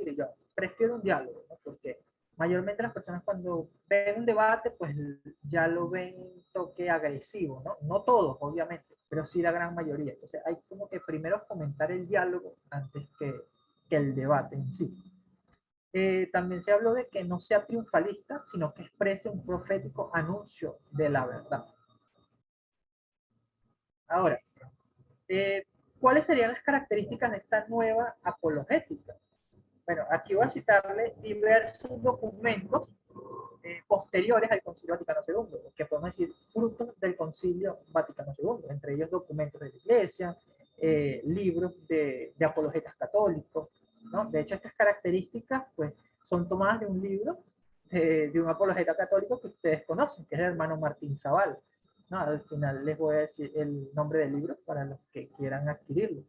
y yo prefiero un diálogo, ¿no? Porque mayormente las personas cuando ven un debate, pues ya lo ven un toque agresivo, ¿no? No todos, obviamente, pero sí la gran mayoría. Entonces hay como que primero fomentar el diálogo antes que el debate en sí. También se habló de que no sea triunfalista, sino que exprese un profético anuncio de la verdad. Ahora, Eh, ¿cuáles serían las características de esta nueva apologética? Bueno, aquí voy a citarle diversos documentos posteriores al Concilio Vaticano II, que podemos decir frutos del Concilio Vaticano II, entre ellos documentos de la Iglesia, libros de apologetas católicos, ¿no? De hecho, estas características pues, son tomadas de un libro de un apologeta católico que ustedes conocen, que es el hermano Martín Zaval. No, al final les voy a decir el nombre del libro para los que quieran adquirirlo.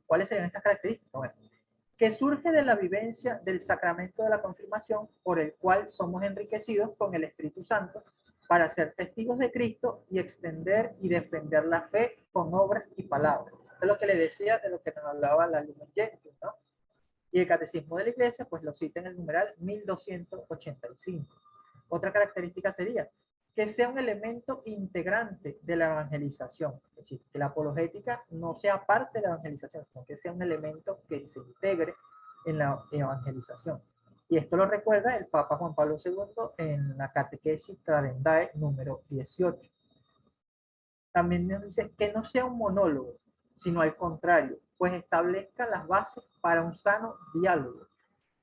¿Cuáles serían estas características? Bueno, que surge de la vivencia del sacramento de la confirmación, por el cual somos enriquecidos con el Espíritu Santo para ser testigos de Cristo y extender y defender la fe con obras y palabras. Esto es lo que le decía, de lo que nos hablaba la Lumen Gentium, ¿no? Y el Catecismo de la Iglesia, pues lo cita en el numeral 1285. Otra característica sería que sea un elemento integrante de la evangelización, es decir, que la apologética no sea parte de la evangelización, sino que sea un elemento que se integre en la evangelización. Y esto lo recuerda el Papa Juan Pablo II en la Catequesis Tradendae número 18. También nos dice que no sea un monólogo, sino al contrario, pues establezca las bases para un sano diálogo.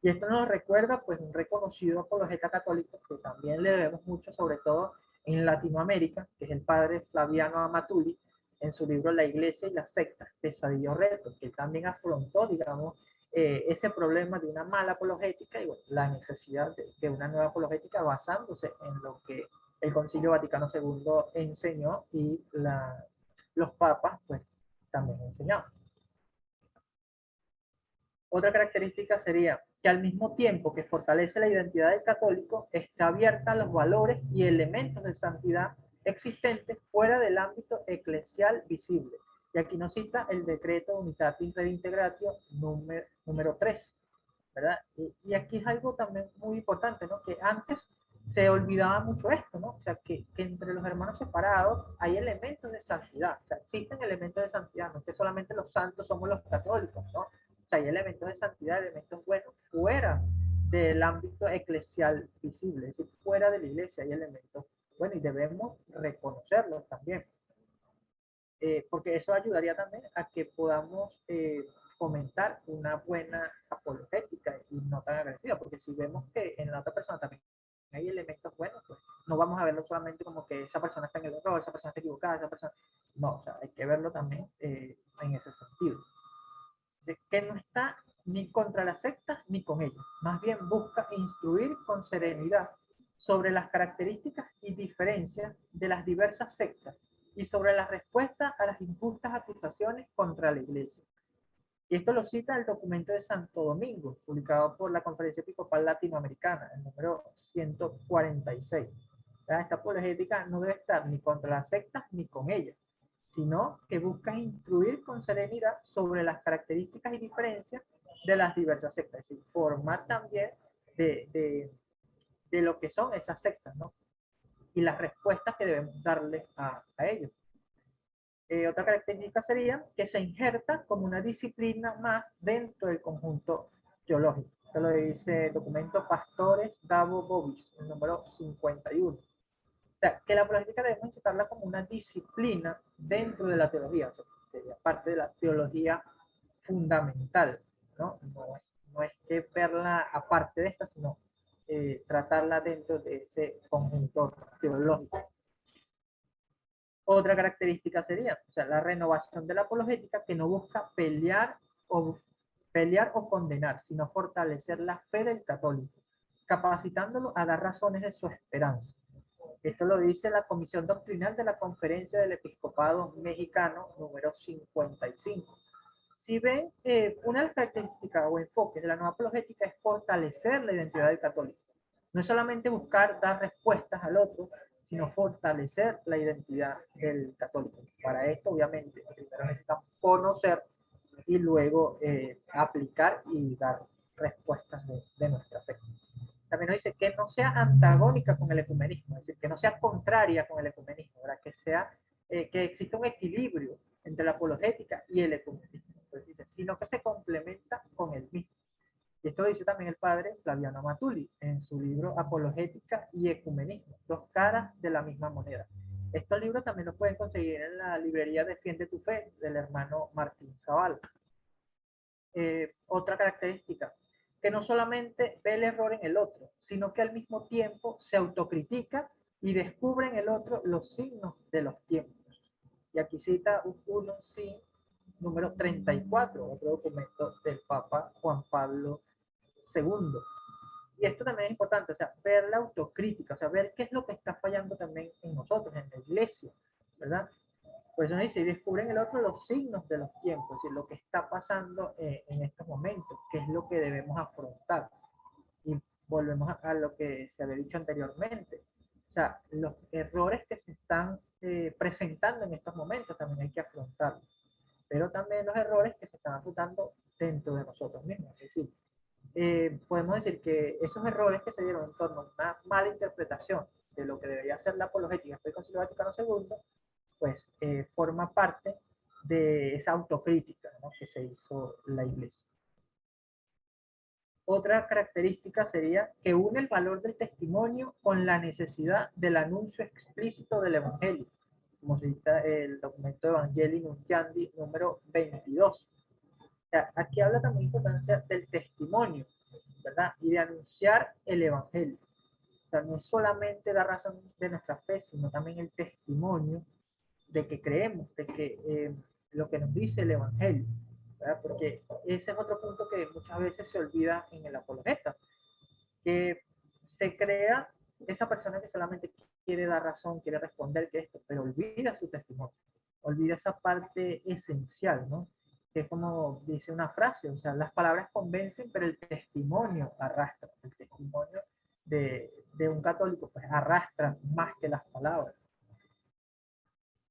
Y esto nos recuerda pues un reconocido apologeta católico que también le debemos mucho, sobre todo en Latinoamérica, que es el padre Flaviano Amatuli, en su libro La Iglesia y las sectas, Pesadilla o Reto, que también afrontó, digamos, ese problema de una mala apologética y bueno, la necesidad de una nueva apologética basándose en lo que el Concilio Vaticano II enseñó y los papas pues también enseñaron. Otra característica sería que al mismo tiempo que fortalece la identidad del católico, está abierta a los valores y elementos de santidad existentes fuera del ámbito eclesial visible. Y aquí nos cita el decreto Unitatis Redintegratio número 3, ¿verdad? Y aquí es algo también muy importante, ¿no? Que antes se olvidaba mucho esto, ¿no? O sea, que entre los hermanos separados hay elementos de santidad, o sea, existen elementos de santidad, no es que solamente los santos somos los católicos, ¿no? O sea, hay elementos de santidad, elementos buenos fuera del ámbito eclesial visible, es decir, fuera de la iglesia hay elementos buenos y debemos reconocerlos también, porque eso ayudaría también a que podamos fomentar una buena apologética y no tan agresiva, porque si vemos que en la otra persona también hay elementos buenos, pues no vamos a verlo solamente como que esa persona está en el error, esa persona está equivocada, esa persona... No, o sea, hay que verlo también en ese sentido. Que no está ni contra las sectas ni con ellas, más bien busca instruir con serenidad sobre las características y diferencias de las diversas sectas y sobre la respuesta a las injustas acusaciones contra la Iglesia. Y esto lo cita el documento de Santo Domingo, publicado por la Conferencia Episcopal Latinoamericana, el número 146. Esta apologética no debe estar ni contra las sectas ni con ellas, sino que busca instruir con serenidad sobre las características y diferencias de las diversas sectas, es decir, formar también de lo que son esas sectas, ¿no? Y las respuestas que debemos darle a ellos. Otra característica sería que se injerta como una disciplina más dentro del conjunto teológico. Esto lo dice el documento Pastores Davo Bovis, el número 51. O sea, que la apologética debemos incitarla como una disciplina dentro de la teología, o sea, sería parte de la teología fundamental, ¿no? No es que verla aparte de esta, sino tratarla dentro de ese conjunto teológico. Otra característica sería, o sea, la renovación de la apologética que no busca pelear o condenar, sino fortalecer la fe del católico, capacitándolo a dar razones de su esperanza. Esto lo dice la Comisión Doctrinal de la Conferencia del Episcopado Mexicano, número 55. Si ven, una de las características o enfoques de la nueva apologética es fortalecer la identidad del católico. No es solamente buscar dar respuestas al otro, sino fortalecer la identidad del católico. Para esto, obviamente, primero necesitamos conocer y luego aplicar y dar respuestas de nuestra fe. También nos dice que no sea antagónica con el ecumenismo, es decir, que no sea contraria con el ecumenismo, ¿verdad? Que exista un equilibrio entre la apologética y el ecumenismo. Entonces dice, sino que se complementa con el mismo. Y esto lo dice también el padre Flaviano Matuli en su libro Apologética y Ecumenismo, dos caras de la misma moneda. Estos libros también los pueden conseguir en la librería Defiende tu Fe del hermano Martín Zavala. Otra característica, que no solamente ve el error en el otro, sino que al mismo tiempo se autocritica y descubre en el otro los signos de los tiempos. Y aquí cita uno sin número 34, otro documento del Papa Juan Pablo II. Y esto también es importante, o sea, ver la autocrítica, o sea, ver qué es lo que está fallando también en nosotros, en la iglesia, ¿verdad? Por eso nos dice, y descubren el otro los signos de los tiempos, es decir, lo que está pasando en estos momentos, qué es lo que debemos afrontar. Y volvemos a lo que se había dicho anteriormente. O sea, los errores que se están presentando en estos momentos también hay que afrontarlos. Pero también los errores que se están afrontando dentro de nosotros mismos. Es decir, podemos decir que esos errores que se dieron en torno a una mala interpretación de lo que debería ser la apologética del Concilio Vaticano II, pues forma parte de esa autocrítica, ¿no?, que se hizo la Iglesia. Otra característica sería que une el valor del testimonio con la necesidad del anuncio explícito del Evangelio, como cita el documento Evangelii Nuntiandi número 22. O sea, aquí habla también de la importancia del testimonio, ¿verdad? Y de anunciar el Evangelio. O sea, no es solamente la razón de nuestra fe, sino también el testimonio de que creemos, de que lo que nos dice el Evangelio, ¿verdad? Porque ese es otro punto que muchas veces se olvida en el apologeta, que se crea esa persona que solamente quiere dar razón, quiere responder que esto, pero olvida su testimonio, olvida esa parte esencial, ¿no? Que es como dice una frase, o sea, las palabras convencen, pero el testimonio arrastra, el testimonio de un católico pues arrastra más que las palabras.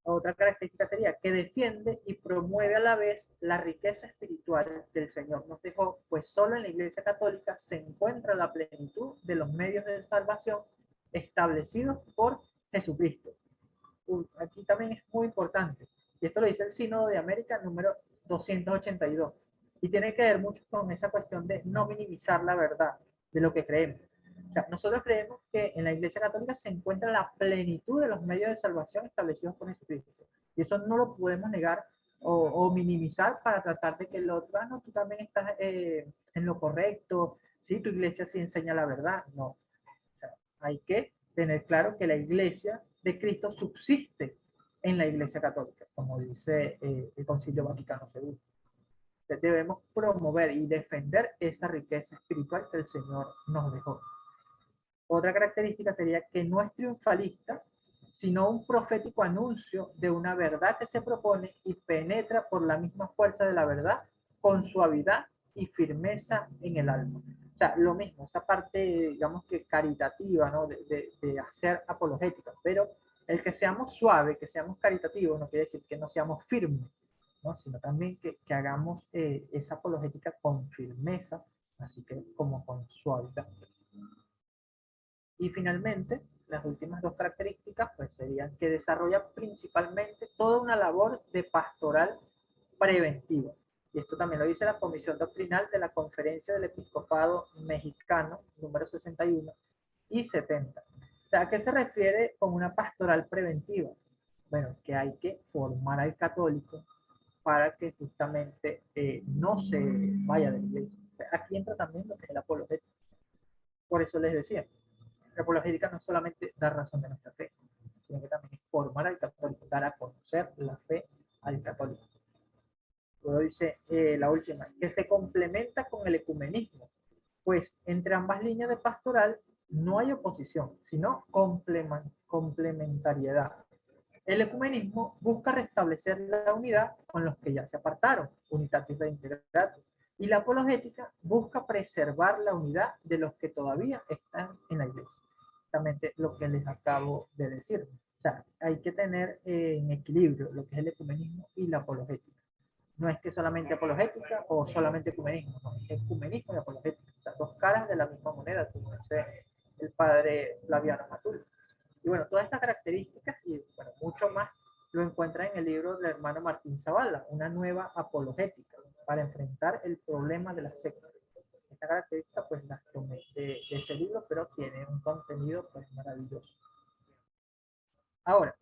Otra característica sería que defiende y promueve a la vez la riqueza espiritual del Señor nos dejó, pues solo en la Iglesia Católica se encuentra la plenitud de los medios de salvación establecidos por Jesucristo. Aquí también es muy importante, y esto lo dice el Sínodo de América número 282, y tiene que ver mucho con esa cuestión de no minimizar la verdad de lo que creemos. O sea, nosotros creemos que en la Iglesia Católica se encuentra la plenitud de los medios de salvación establecidos por Jesucristo. Y eso no lo podemos negar o minimizar para tratar de que el otro, no, tú también estás en lo correcto, sí, tu iglesia sí enseña la verdad. No. O sea, hay que tener claro que la Iglesia de Cristo subsiste en la Iglesia Católica, como dice el Concilio Vaticano II. Entonces debemos promover y defender esa riqueza espiritual que el Señor nos dejó. Otra característica sería que no es triunfalista, sino un profético anuncio de una verdad que se propone y penetra por la misma fuerza de la verdad con suavidad y firmeza en el alma. O sea, lo mismo, esa parte, digamos que caritativa, ¿no? De hacer apologética, pero el que seamos suaves, que seamos caritativos, no quiere decir que no seamos firmes, ¿no? Sino también que hagamos esa apologética con firmeza, así que como con suavidad. Y finalmente, las últimas dos características pues serían que desarrolla principalmente toda una labor de pastoral preventiva. Y esto también lo dice la Comisión Doctrinal de la Conferencia del Episcopado Mexicano, número 61 y 70. O sea, ¿a qué se refiere con una pastoral preventiva? Bueno, que hay que formar al católico para que justamente no se vaya de la iglesia. O sea, aquí entra también lo que es la apologética. Por eso les decía, la apologética no solamente da razón de nuestra fe, sino que también es formar al católico, dar a conocer la fe al católico. Luego dice la última, que se complementa con el ecumenismo, pues entre ambas líneas de pastoral no hay oposición, sino complementariedad. El ecumenismo busca restablecer la unidad con los que ya se apartaron, unitatis reintegratus, y la apologética busca preservar la unidad de los que todavía están en la iglesia. Exactamente lo que les acabo de decir. O sea, hay que tener en equilibrio lo que es el ecumenismo y la apologética. No es que solamente apologética o solamente ecumenismo, no, es ecumenismo y apologética. O sea, dos caras de la misma moneda, como dice el padre Flaviano Matul. Y bueno, todas estas características y bueno, mucho más lo encuentra en el libro del hermano Martín Zavala, Una nueva apologética, para enfrentar el problema de la secta. Esta característica pues las tomé de ese libro, pero tiene un contenido pues maravilloso. Ahora,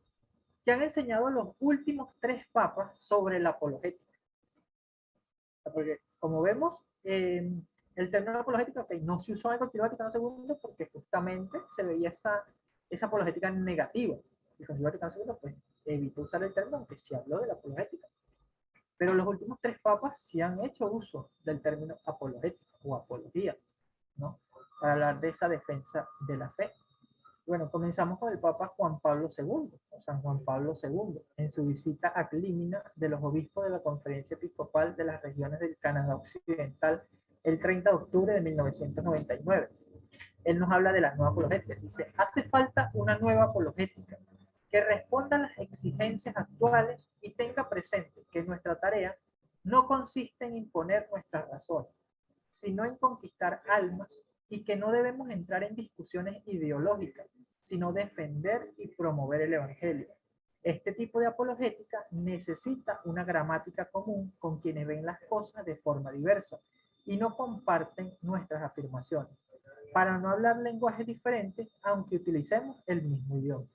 ¿qué han enseñado los últimos tres papas sobre la apologética? Porque como vemos, el término apologética okay, no se usó en el Concilio Vaticano II porque justamente se veía esa apologética negativa. El Concilio Vaticano II pues, evitó usar el término, aunque se habló de la apologética. Pero los últimos tres papas sí han hecho uso del término apologética o apología, ¿no? Para hablar de esa defensa de la fe. Bueno, comenzamos con el Papa Juan Pablo II, o San Juan Pablo II, en su visita a Clímina de los obispos de la Conferencia Episcopal de las regiones del Canadá Occidental el 30 de octubre de 1999. Él nos habla de la nueva apologética. Dice, hace falta una nueva apologética que responda a las exigencias actuales y tenga presente que nuestra tarea no consiste en imponer nuestras razones, sino en conquistar almas y que no debemos entrar en discusiones ideológicas, sino defender y promover el Evangelio. Este tipo de apologética necesita una gramática común con quienes ven las cosas de forma diversa y no comparten nuestras afirmaciones, para no hablar lenguajes diferentes, aunque utilicemos el mismo idioma.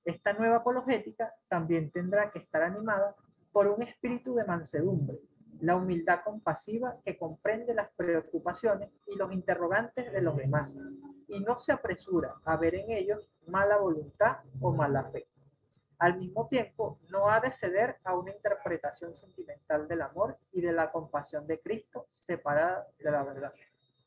Esta nueva apologética también tendrá que estar animada por un espíritu de mansedumbre, la humildad compasiva que comprende las preocupaciones y los interrogantes de los demás, y no se apresura a ver en ellos mala voluntad o mala fe. Al mismo tiempo, no ha de ceder a una interpretación sentimental del amor y de la compasión de Cristo separada de la verdad.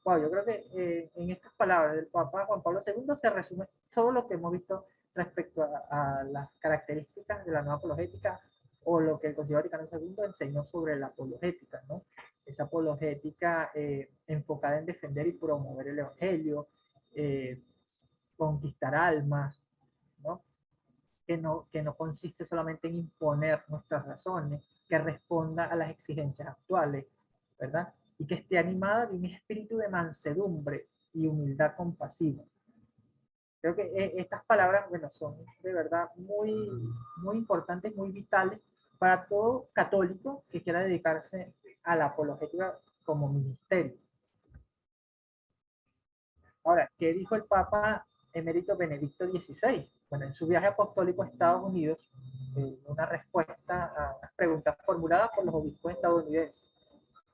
Wow, yo creo que en estas palabras del Papa Juan Pablo II se resume todo lo que hemos visto respecto a las características de la nueva apologética o lo que el Concilio Vaticano II enseñó sobre la apologética, ¿no? Esa apologética enfocada en defender y promover el Evangelio, conquistar almas, ¿no? Que no consiste solamente en imponer nuestras razones, que responda a las exigencias actuales, ¿verdad? Y que esté animada de un espíritu de mansedumbre y humildad compasiva. Creo que estas palabras, bueno, son de verdad muy importantes, muy vitales para todo católico que quiera dedicarse a la apologética como ministerio. Ahora, ¿qué dijo el Papa emérito Benedicto XVI? Bueno, en su viaje apostólico a Estados Unidos, una respuesta a las preguntas formuladas por los obispos estadounidenses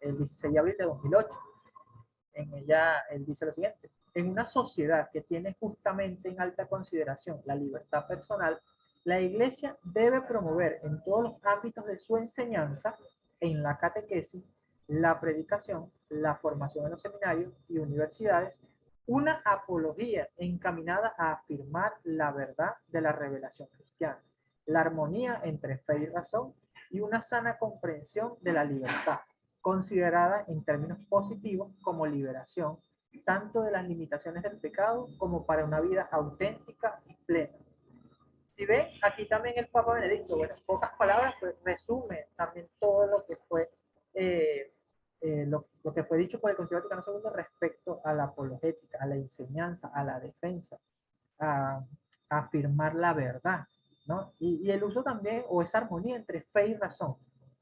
el 16 de abril de 2008. En ella, él dice lo siguiente: en una sociedad que tiene justamente en alta consideración la libertad personal, la Iglesia debe promover en todos los ámbitos de su enseñanza, en la catequesis, la predicación, la formación en los seminarios y universidades, una apología encaminada a afirmar la verdad de la revelación cristiana, la armonía entre fe y razón y una sana comprensión de la libertad, considerada en términos positivos como liberación, tanto de las limitaciones del pecado como para una vida auténtica y plena. Si ven, aquí también el Papa Benedicto, bueno, en pocas palabras, pues resume también todo lo que fue lo que fue dicho por el Concilio Vaticano II respecto a la apologética, a la enseñanza, a la defensa, a, a afirmar la verdad, ¿no? Y el uso también, o esa armonía entre fe y razón,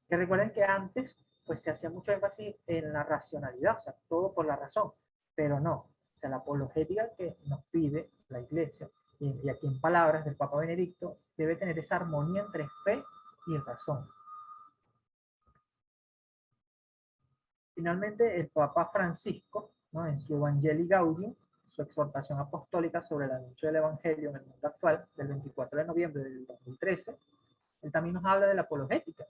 que recuerden que antes pues se hacía mucho énfasis en la racionalidad, o sea, todo por la razón, pero no, o sea, la apologética que nos pide la Iglesia, y aquí en palabras del Papa Benedicto, debe tener esa armonía entre fe y razón. Finalmente, el Papa Francisco, ¿no? En su Evangelii Gaudium, su exhortación apostólica sobre el anuncio del Evangelio en el mundo actual, del 24 de noviembre del 2013, él también nos habla de la apologética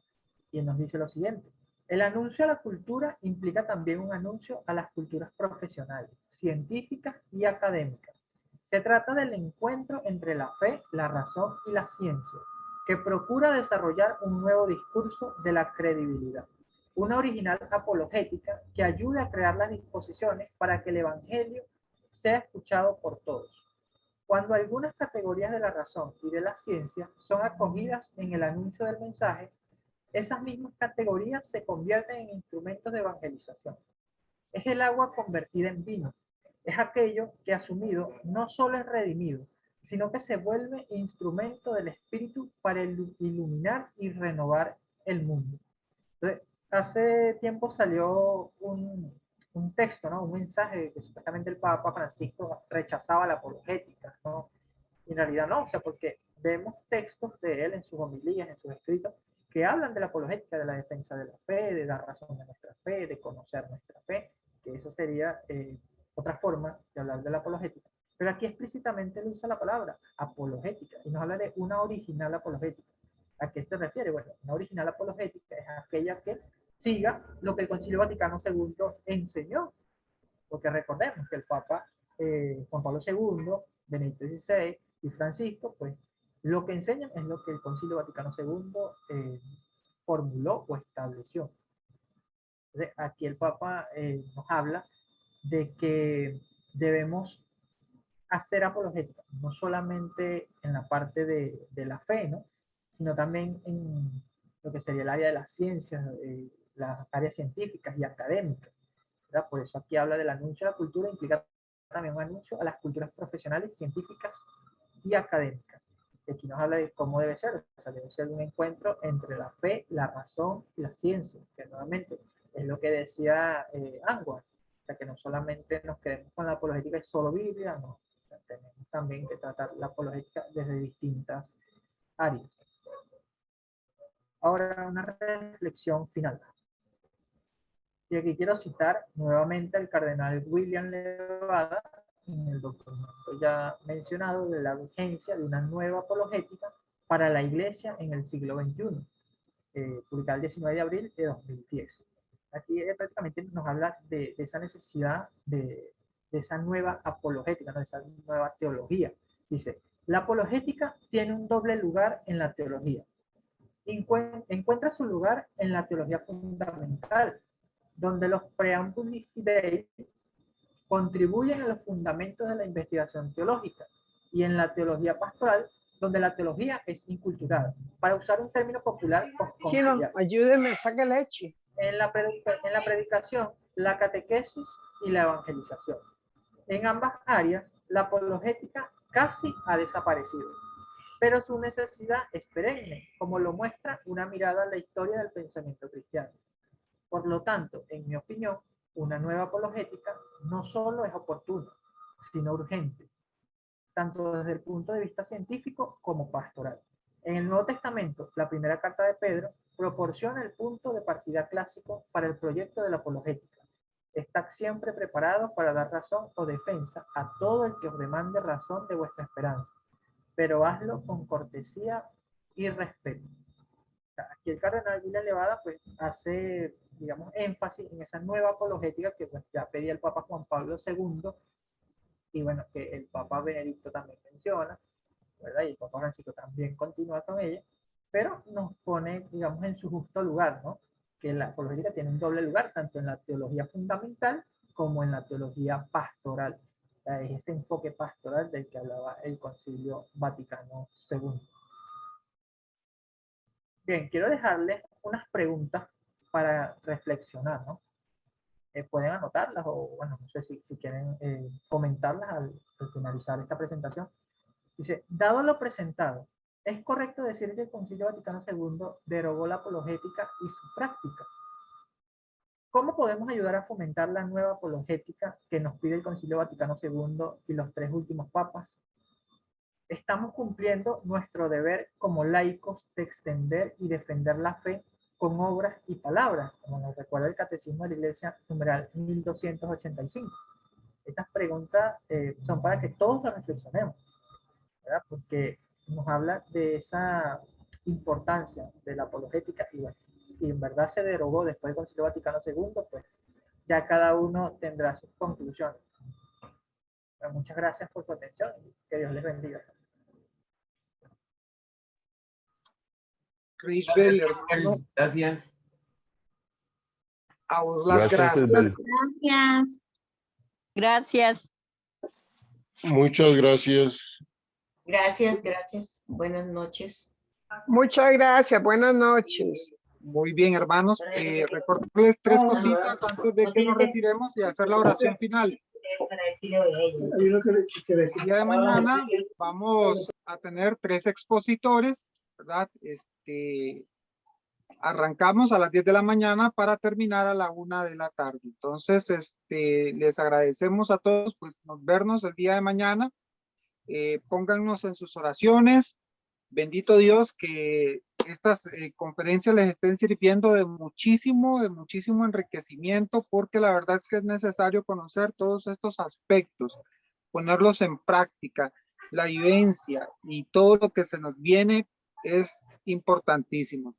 y él nos dice lo siguiente: el anuncio a la cultura implica también un anuncio a las culturas profesionales, científicas y académicas. Se trata del encuentro entre la fe, la razón y la ciencia, que procura desarrollar un nuevo discurso de la credibilidad, una original apologética que ayude a crear las disposiciones para que el Evangelio sea escuchado por todos. Cuando algunas categorías de la razón y de la ciencia son acogidas en el anuncio del mensaje, esas mismas categorías se convierten en instrumentos de evangelización. Es el agua convertida en vino. Es aquello que asumido no solo es redimido, sino que se vuelve instrumento del Espíritu para iluminar y renovar el mundo. Entonces, hace tiempo salió un texto, ¿no? Un mensaje que supuestamente el Papa Francisco rechazaba la apologética, ¿no? Y en realidad no, o sea, porque vemos textos de él en sus homilías, en sus escritos, que hablan de la apologética, de la defensa de la fe, de dar razón de nuestra fe, de conocer nuestra fe, que eso sería otra forma de hablar de la apologética. Pero aquí explícitamente él usa la palabra apologética y nos habla de una original apologética. ¿A qué se refiere? Bueno, una original apologética es aquella que siga lo que el Concilio Vaticano II enseñó, porque recordemos que el Papa Juan Pablo II, Benedicto XVI y Francisco, pues lo que enseñan es lo que el Concilio Vaticano II formuló o estableció. Entonces, aquí el Papa nos habla de que debemos hacer apologética, no solamente en la parte de la fe, ¿no? Sino también en lo que sería el área de las ciencias, las áreas científicas y académicas, ¿verdad? Por eso aquí habla del anuncio a la cultura, implica también un anuncio a las culturas profesionales, científicas y académicas. Y aquí nos habla de cómo debe ser, o sea, debe ser un encuentro entre la fe, la razón y la ciencia, que nuevamente es lo que decía Anguas, o sea, que no solamente nos quedemos con la apologética y solo Biblia, no, o sea, tenemos también que tratar la apologética desde distintas áreas. Ahora, una reflexión final. Y aquí quiero citar nuevamente al cardenal William Levada en el documento ya mencionado de la urgencia de una nueva apologética para la Iglesia en el siglo XXI, publicado el 19 de abril de 2010. Aquí prácticamente nos habla de esa necesidad de esa nueva apologética, ¿no? De esa nueva teología. Dice, la apologética tiene un doble lugar en la teología. Encuentra su lugar en la teología fundamental, donde los preambuli fidei contribuyen a los fundamentos de la investigación teológica, y en la teología pastoral, donde la teología es inculturada. Para usar un término popular, Chino, ayúdeme, saque leche. En la predicación, la catequesis y la evangelización. En ambas áreas, la apologética casi ha desaparecido, pero su necesidad es perenne, como lo muestra una mirada a la historia del pensamiento cristiano. Por lo tanto, en mi opinión, una nueva apologética no solo es oportuna, sino urgente, tanto desde el punto de vista científico como pastoral. En el Nuevo Testamento, la primera carta de Pedro proporciona el punto de partida clásico para el proyecto de la apologética. Estad siempre preparados para dar razón o defensa a todo el que os demande razón de vuestra esperanza, pero hazlo con cortesía y respeto. Aquí el cardenal William Levada pues hace, digamos, énfasis en esa nueva apologética que pues, ya pedía el Papa Juan Pablo II y bueno, que el Papa Benedicto también menciona, ¿verdad? Y el Papa Francisco también continúa con ella, pero nos pone, digamos, en su justo lugar, ¿no? Que la apologética tiene un doble lugar, tanto en la teología fundamental como en la teología pastoral. O sea, es ese enfoque pastoral del que hablaba el Concilio Vaticano II. Bien, quiero dejarles unas preguntas para reflexionar, ¿no? Pueden anotarlas o, bueno, no sé si quieren comentarlas al finalizar esta presentación. Dice, dado lo presentado, ¿es correcto decir que el Concilio Vaticano II derogó la apologética y su práctica? ¿Cómo podemos ayudar a fomentar la nueva apologética que nos pide el Concilio Vaticano II y los 3 últimos papas? ¿Estamos cumpliendo nuestro deber como laicos de extender y defender la fe con obras y palabras, como nos recuerda el Catecismo de la Iglesia, numeral 1285? Estas preguntas son para que todos las reflexionemos, ¿verdad? Porque nos habla de esa importancia de la apologética y bueno, si en verdad se derogó después del Concilio Vaticano II, pues ya cada uno tendrá sus conclusiones. Bueno, muchas gracias por su atención y que Dios les bendiga. Crisbel, hermano, Gracias. a vos las Gracias, gracias. Crisbel. Gracias. Gracias. Muchas gracias. Gracias, gracias. Buenas noches. Muchas gracias. Buenas noches. Muy bien, hermanos. Recordarles 3 cositas antes de que nos retiremos y hacer la oración final. El día de mañana vamos a tener 3 expositores, ¿verdad? Arrancamos a las 10 de la mañana para terminar a la 1 de la tarde. Entonces, les agradecemos a todos, pues, vernos el día de mañana. Póngannos en sus oraciones. Bendito Dios que estas conferencias les estén sirviendo de muchísimo enriquecimiento, porque la verdad es que es necesario conocer todos estos aspectos, ponerlos en práctica. La vivencia y todo lo que se nos viene es importantísimo.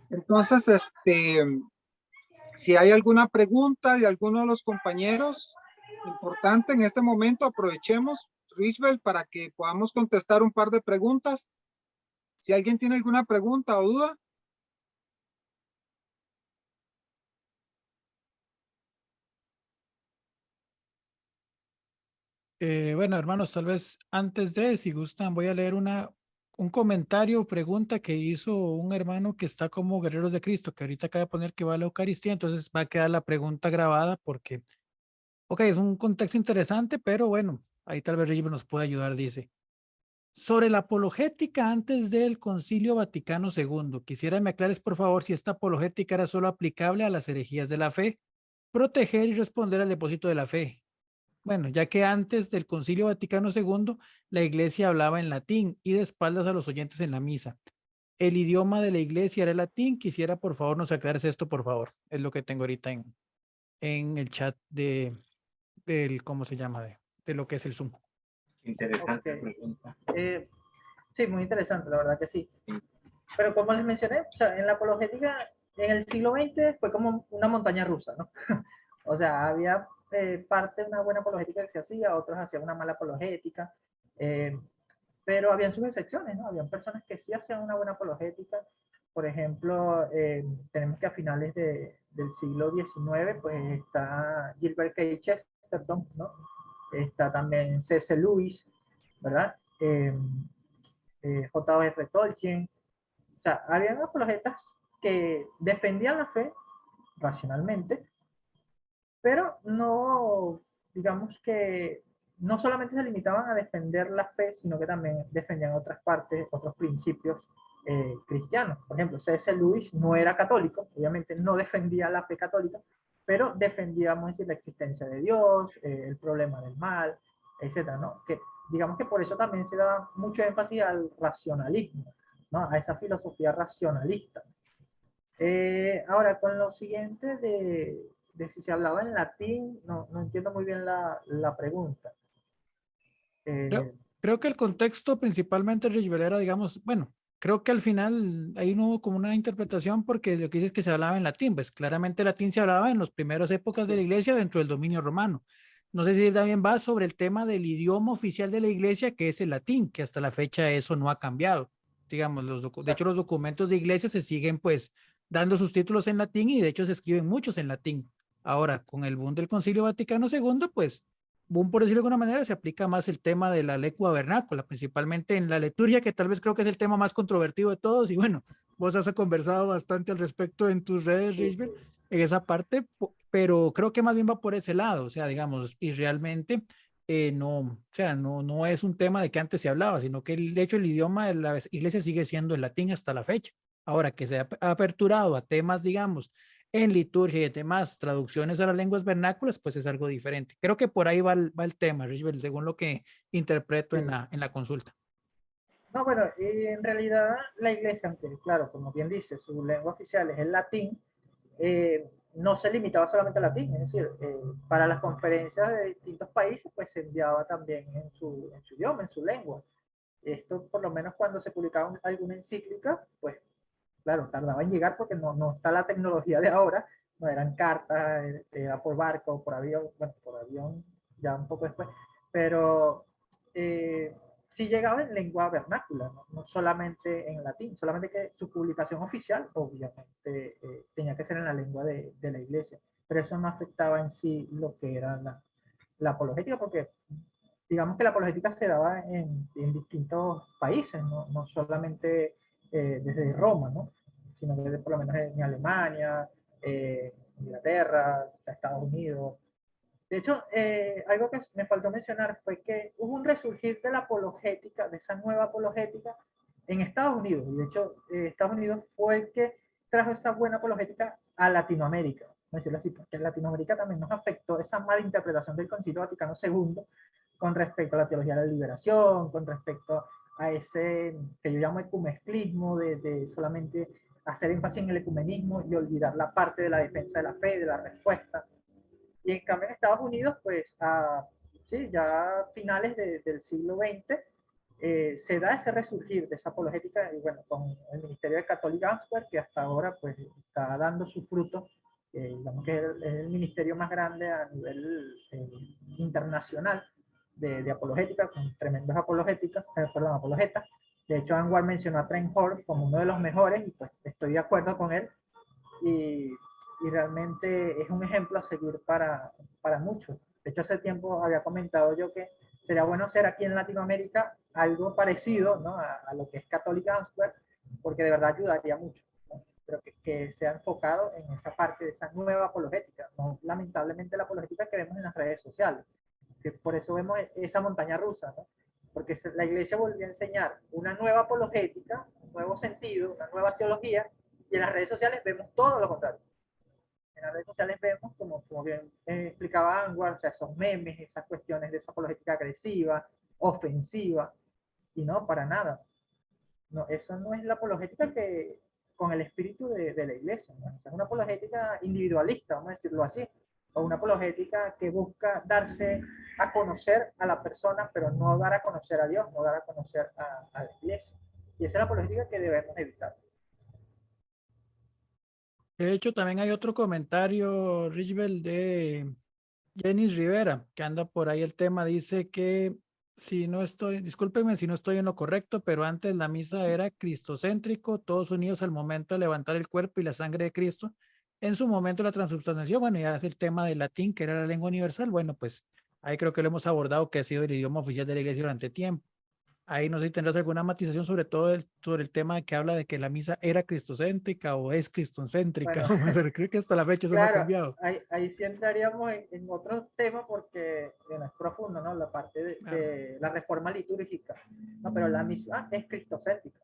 Entonces, si hay alguna pregunta de alguno de los compañeros, importante en este momento, aprovechemos, Risbel, para que podamos contestar un par de preguntas. Si alguien tiene alguna pregunta o duda. Bueno, hermanos, tal vez antes de, si gustan, voy a leer un comentario o pregunta que hizo un hermano que está como Guerreros de Cristo, que ahorita acaba de poner que va a la Eucaristía, entonces va a quedar la pregunta grabada porque, ok, es un contexto interesante, pero bueno, ahí tal vez Reggie nos puede ayudar, dice. Sobre la apologética antes del Concilio Vaticano II, quisiera me aclares por favor si esta apologética era solo aplicable a las herejías de la fe, proteger y responder al depósito de la fe. Bueno, ya que antes del Concilio Vaticano II, la iglesia hablaba en latín y de espaldas a los oyentes en la misa. El idioma de la iglesia era el latín. Quisiera, por favor, nos aclares esto, por favor. Es lo que tengo ahorita en el chat del, ¿cómo se llama? De lo que es el Zoom. Interesante Ok. pregunta. Sí, muy interesante, la verdad que sí. Pero como les mencioné, o sea, en la apologética en el siglo XX fue como una montaña rusa, ¿no? O sea, había parte de una buena apologética que se hacía, otros hacían una mala apologética, pero habían sus excepciones, ¿no? Habían personas que sí hacían una buena apologética. Por ejemplo, tenemos que a finales del siglo XIX, pues está Gilbert K. Chesterton, ¿no? Está también C.S. Lewis, ¿verdad? J.R. Tolkien. O sea, habían apologetas que defendían la fe racionalmente, pero no, digamos que no solamente se limitaban a defender la fe, sino que también defendían otras partes, otros principios cristianos. Por ejemplo, C.S. Lewis no era católico, obviamente no defendía la fe católica, pero defendía, vamos a decir, la existencia de Dios, el problema del mal, etcétera, ¿no? Que digamos que por eso también se da mucho énfasis al racionalismo, ¿no? A esa filosofía racionalista. Ahora, con lo siguiente de si se hablaba en latín, no entiendo muy bien la pregunta. Creo que el contexto principalmente Richbel era, digamos, bueno, creo que al final ahí no hubo como una interpretación porque lo que dice es que se hablaba en latín, pues claramente latín se hablaba en las primeras épocas de la iglesia dentro del dominio romano. No sé si también va sobre el tema del idioma oficial de la iglesia, que es el latín, que hasta la fecha eso no ha cambiado. Digamos, de hecho los documentos de iglesia se siguen pues dando sus títulos en latín y de hecho se escriben muchos en latín. Ahora, con el boom del Concilio Vaticano II, pues, boom por decirlo de alguna manera, se aplica más el tema de la lengua vernácula, principalmente en la liturgia, que tal vez creo que es el tema más controvertido de todos. Y bueno, vos has conversado bastante al respecto en tus redes, Sí, Richbert, sí. en esa parte, pero creo que más bien va por ese lado, o sea, digamos, y realmente no, o sea, no es un tema de que antes se hablaba, sino que de hecho el idioma de la iglesia sigue siendo el latín hasta la fecha. Ahora que se ha aperturado a temas, digamos, en liturgia y demás, traducciones a las lenguas vernáculas, pues es algo diferente. Creo que por ahí va el tema, Richbel, según lo que interpreto Sí. en la consulta. No, bueno, en realidad la iglesia, aunque claro, como bien dice, su lengua oficial es el latín, no se limitaba solamente al latín, es decir, para las conferencias de distintos países, pues se enviaba también en su idioma, en su lengua. Esto, por lo menos cuando se publicaba alguna encíclica, pues claro, tardaba en llegar porque no está la tecnología de ahora, no eran cartas, era por barco, por avión, bueno, por avión ya un poco después, pero eh, sí llegaba en lengua vernácula, no solamente en latín, solamente que su publicación oficial, obviamente, tenía que ser en la lengua de la iglesia, pero eso no afectaba en sí lo que era la apologética, porque digamos que la apologética se daba en distintos países, no solamente desde Roma, ¿no? Sino que por lo menos en Alemania, Inglaterra, Estados Unidos. De hecho, algo que me faltó mencionar fue que hubo un resurgir de la apologética, de esa nueva apologética, en Estados Unidos. Y de hecho, Estados Unidos fue el que trajo esa buena apologética a Latinoamérica. Vamos a decirlo así, porque en Latinoamérica también nos afectó esa mala interpretación del Concilio Vaticano II con respecto a la teología de la liberación, con respecto a ese que yo llamo ecumesclismo, de solamente hacer énfasis en el ecumenismo y olvidar la parte de la defensa de la fe, de la respuesta. Y en cambio en Estados Unidos, pues sí, ya a finales del siglo XX, se da ese resurgir de esa apologética, y bueno, con el Ministerio de Catholic Answer, que hasta ahora pues está dando su fruto, digamos que es el ministerio más grande a nivel internacional de apologética, con tremendos apologetas. De hecho, Anwar mencionó a Trent Hall como uno de los mejores, y pues estoy de acuerdo con él, y, y realmente es un ejemplo a seguir para muchos. De hecho, hace tiempo había comentado yo que sería bueno hacer aquí en Latinoamérica algo parecido, ¿no? a lo que es Catholic Answer, porque de verdad ayudaría mucho, ¿no? Pero que sea enfocado en esa parte de esa nueva apologética, no lamentablemente la apologética que vemos en las redes sociales, que por eso vemos esa montaña rusa, ¿no? Porque la iglesia volvió a enseñar una nueva apologética, un nuevo sentido, una nueva teología, y en las redes sociales vemos todo lo contrario. En las redes sociales vemos, como bien explicaba Anwar, o sea, esos memes, esas cuestiones de esa apologética agresiva, ofensiva, y no, para nada. No, eso no es la apologética que con el espíritu de la iglesia, ¿no? O sea, es una apologética individualista, vamos a decirlo así, o una apologética que busca darse a conocer a la persona, pero no dar a conocer a Dios, no dar a conocer a la iglesia. Y esa es la apologética que debemos evitar. De hecho, también hay otro comentario, Richbel, de Jenny Rivera, que anda por ahí el tema, dice que si no estoy, discúlpenme si no estoy en lo correcto, pero antes la misa era cristocéntrico, todos unidos al momento de levantar el cuerpo y la sangre de Cristo. En su momento la transubstanciación, bueno, ya es el tema del latín, que era la lengua universal, bueno, pues ahí creo que lo hemos abordado, que ha sido el idioma oficial de la iglesia durante tiempo. Ahí no sé si tendrás alguna matización sobre todo sobre el tema que habla de que la misa era cristocéntrica o es cristocéntrica, Bueno, pero creo que hasta la fecha eso no ha claro, cambiado. ahí sí entraríamos en otro tema porque bueno, es profundo, ¿no? La parte Claro. de la reforma litúrgica. No, pero la misa es cristocéntrica.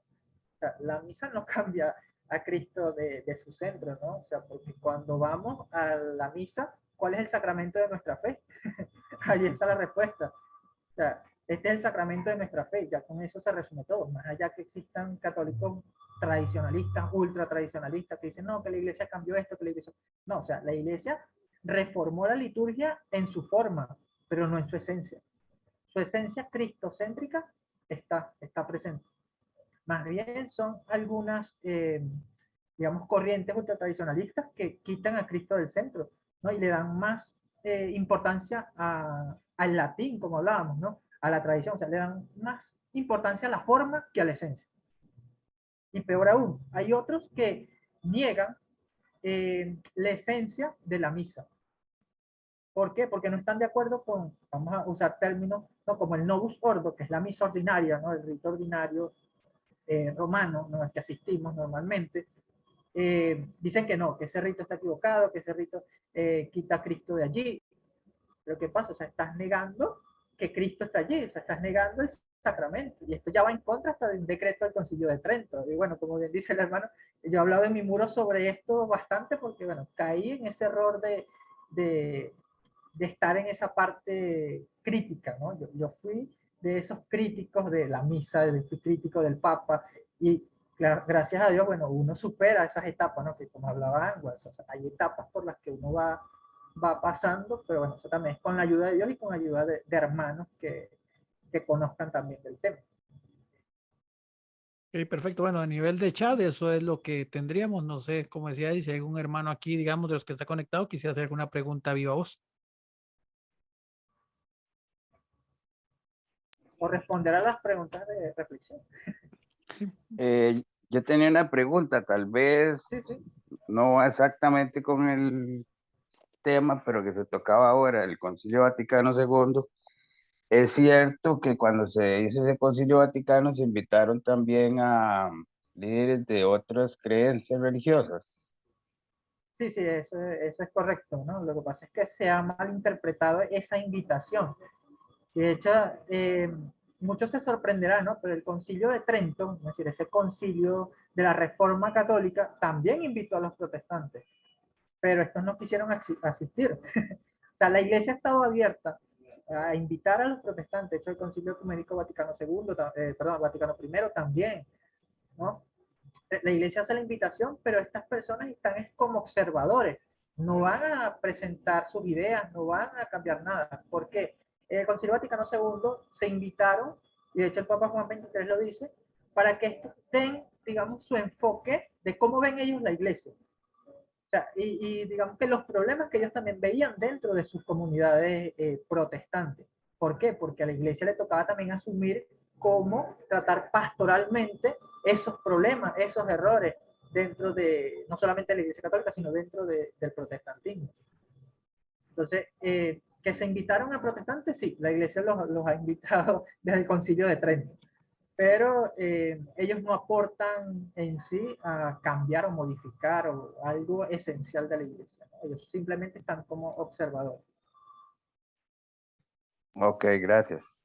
O sea, la misa no cambia a Cristo de su centro, ¿no? O sea, porque cuando vamos a la misa, ¿cuál es el sacramento de nuestra fe? Ahí está la respuesta. O sea, este es el sacramento de nuestra fe, ya con eso se resume todo, más allá que existan católicos tradicionalistas, ultra tradicionalistas, que dicen, no, que la iglesia cambió esto, que la iglesia... No, o sea, la iglesia reformó la liturgia en su forma, pero no en su esencia. Su esencia cristocéntrica está presente. Más bien son algunas, digamos, corrientes ultratradicionalistas que quitan a Cristo del centro, ¿no? Y le dan más importancia al latín, como hablábamos, ¿no? A la tradición, o sea, le dan más importancia a la forma que a la esencia. Y peor aún, hay otros que niegan la esencia de la misa. ¿Por qué? Porque no están de acuerdo con, vamos a usar términos, ¿no? Como el novus ordo, que es la misa ordinaria, ¿no? El rito ordinario romano, ¿no? Al que asistimos normalmente. Dicen que no, que ese rito está equivocado, que ese rito quita a Cristo de allí. Pero ¿qué pasa? O sea, estás negando que Cristo está allí, o sea, estás negando el sacramento. Y esto ya va en contra hasta del decreto del Concilio de Trento. Y bueno, como bien dice el hermano, yo he hablado en mi muro sobre esto bastante porque, bueno, caí en ese error de estar en esa parte crítica, ¿no? Yo fui de esos críticos de la misa, fui crítico del Papa, y claro, gracias a Dios, bueno, uno supera esas etapas, ¿no? Que como hablaba Ángel, o sea, hay etapas por las que uno va pasando, pero bueno, eso también es con la ayuda de Dios y con la ayuda de hermanos que conozcan también del tema. Ok, perfecto. Bueno, a nivel de chat, eso es lo que tendríamos. No sé, como decía, si hay algún hermano aquí, digamos, de los que está conectado, quisiera hacer alguna pregunta viva voz. O responder a las preguntas de reflexión. Yo tenía una pregunta, tal vez Sí, sí. no exactamente con el tema, pero que se tocaba ahora, el Concilio Vaticano II. Es cierto que cuando se hizo ese Concilio Vaticano se invitaron también a líderes de otras creencias religiosas. Sí, sí, eso es correcto, ¿no? Lo que pasa es que se ha malinterpretado esa invitación. Y de hecho, muchos se sorprenderán, ¿no? Pero el Concilio de Trento, es decir, ese concilio de la Reforma Católica, también invitó a los protestantes, pero estos no quisieron asistir. O sea, la Iglesia ha estado abierta a invitar a los protestantes. De hecho, el Concilio Ecuménico Vaticano II, perdón, Vaticano I también, ¿no? La Iglesia hace la invitación, pero estas personas están como observadores. No van a presentar sus ideas, no van a cambiar nada. ¿Por qué? El Concilio Vaticano II se invitaron, y de hecho el Papa Juan XXIII lo dice, para que estos den, digamos, su enfoque de cómo ven ellos la Iglesia. O sea, y digamos que los problemas que ellos también veían dentro de sus comunidades protestantes. ¿Por qué? Porque a la Iglesia le tocaba también asumir cómo tratar pastoralmente esos problemas, esos errores dentro de, no solamente de la Iglesia Católica, sino dentro del protestantismo. Entonces, que se invitaron a protestantes, sí, la Iglesia los ha invitado desde el Concilio de Trento, pero ellos no aportan en sí a cambiar o modificar o algo esencial de la Iglesia, ¿no? Ellos simplemente están como observadores. Ok, gracias.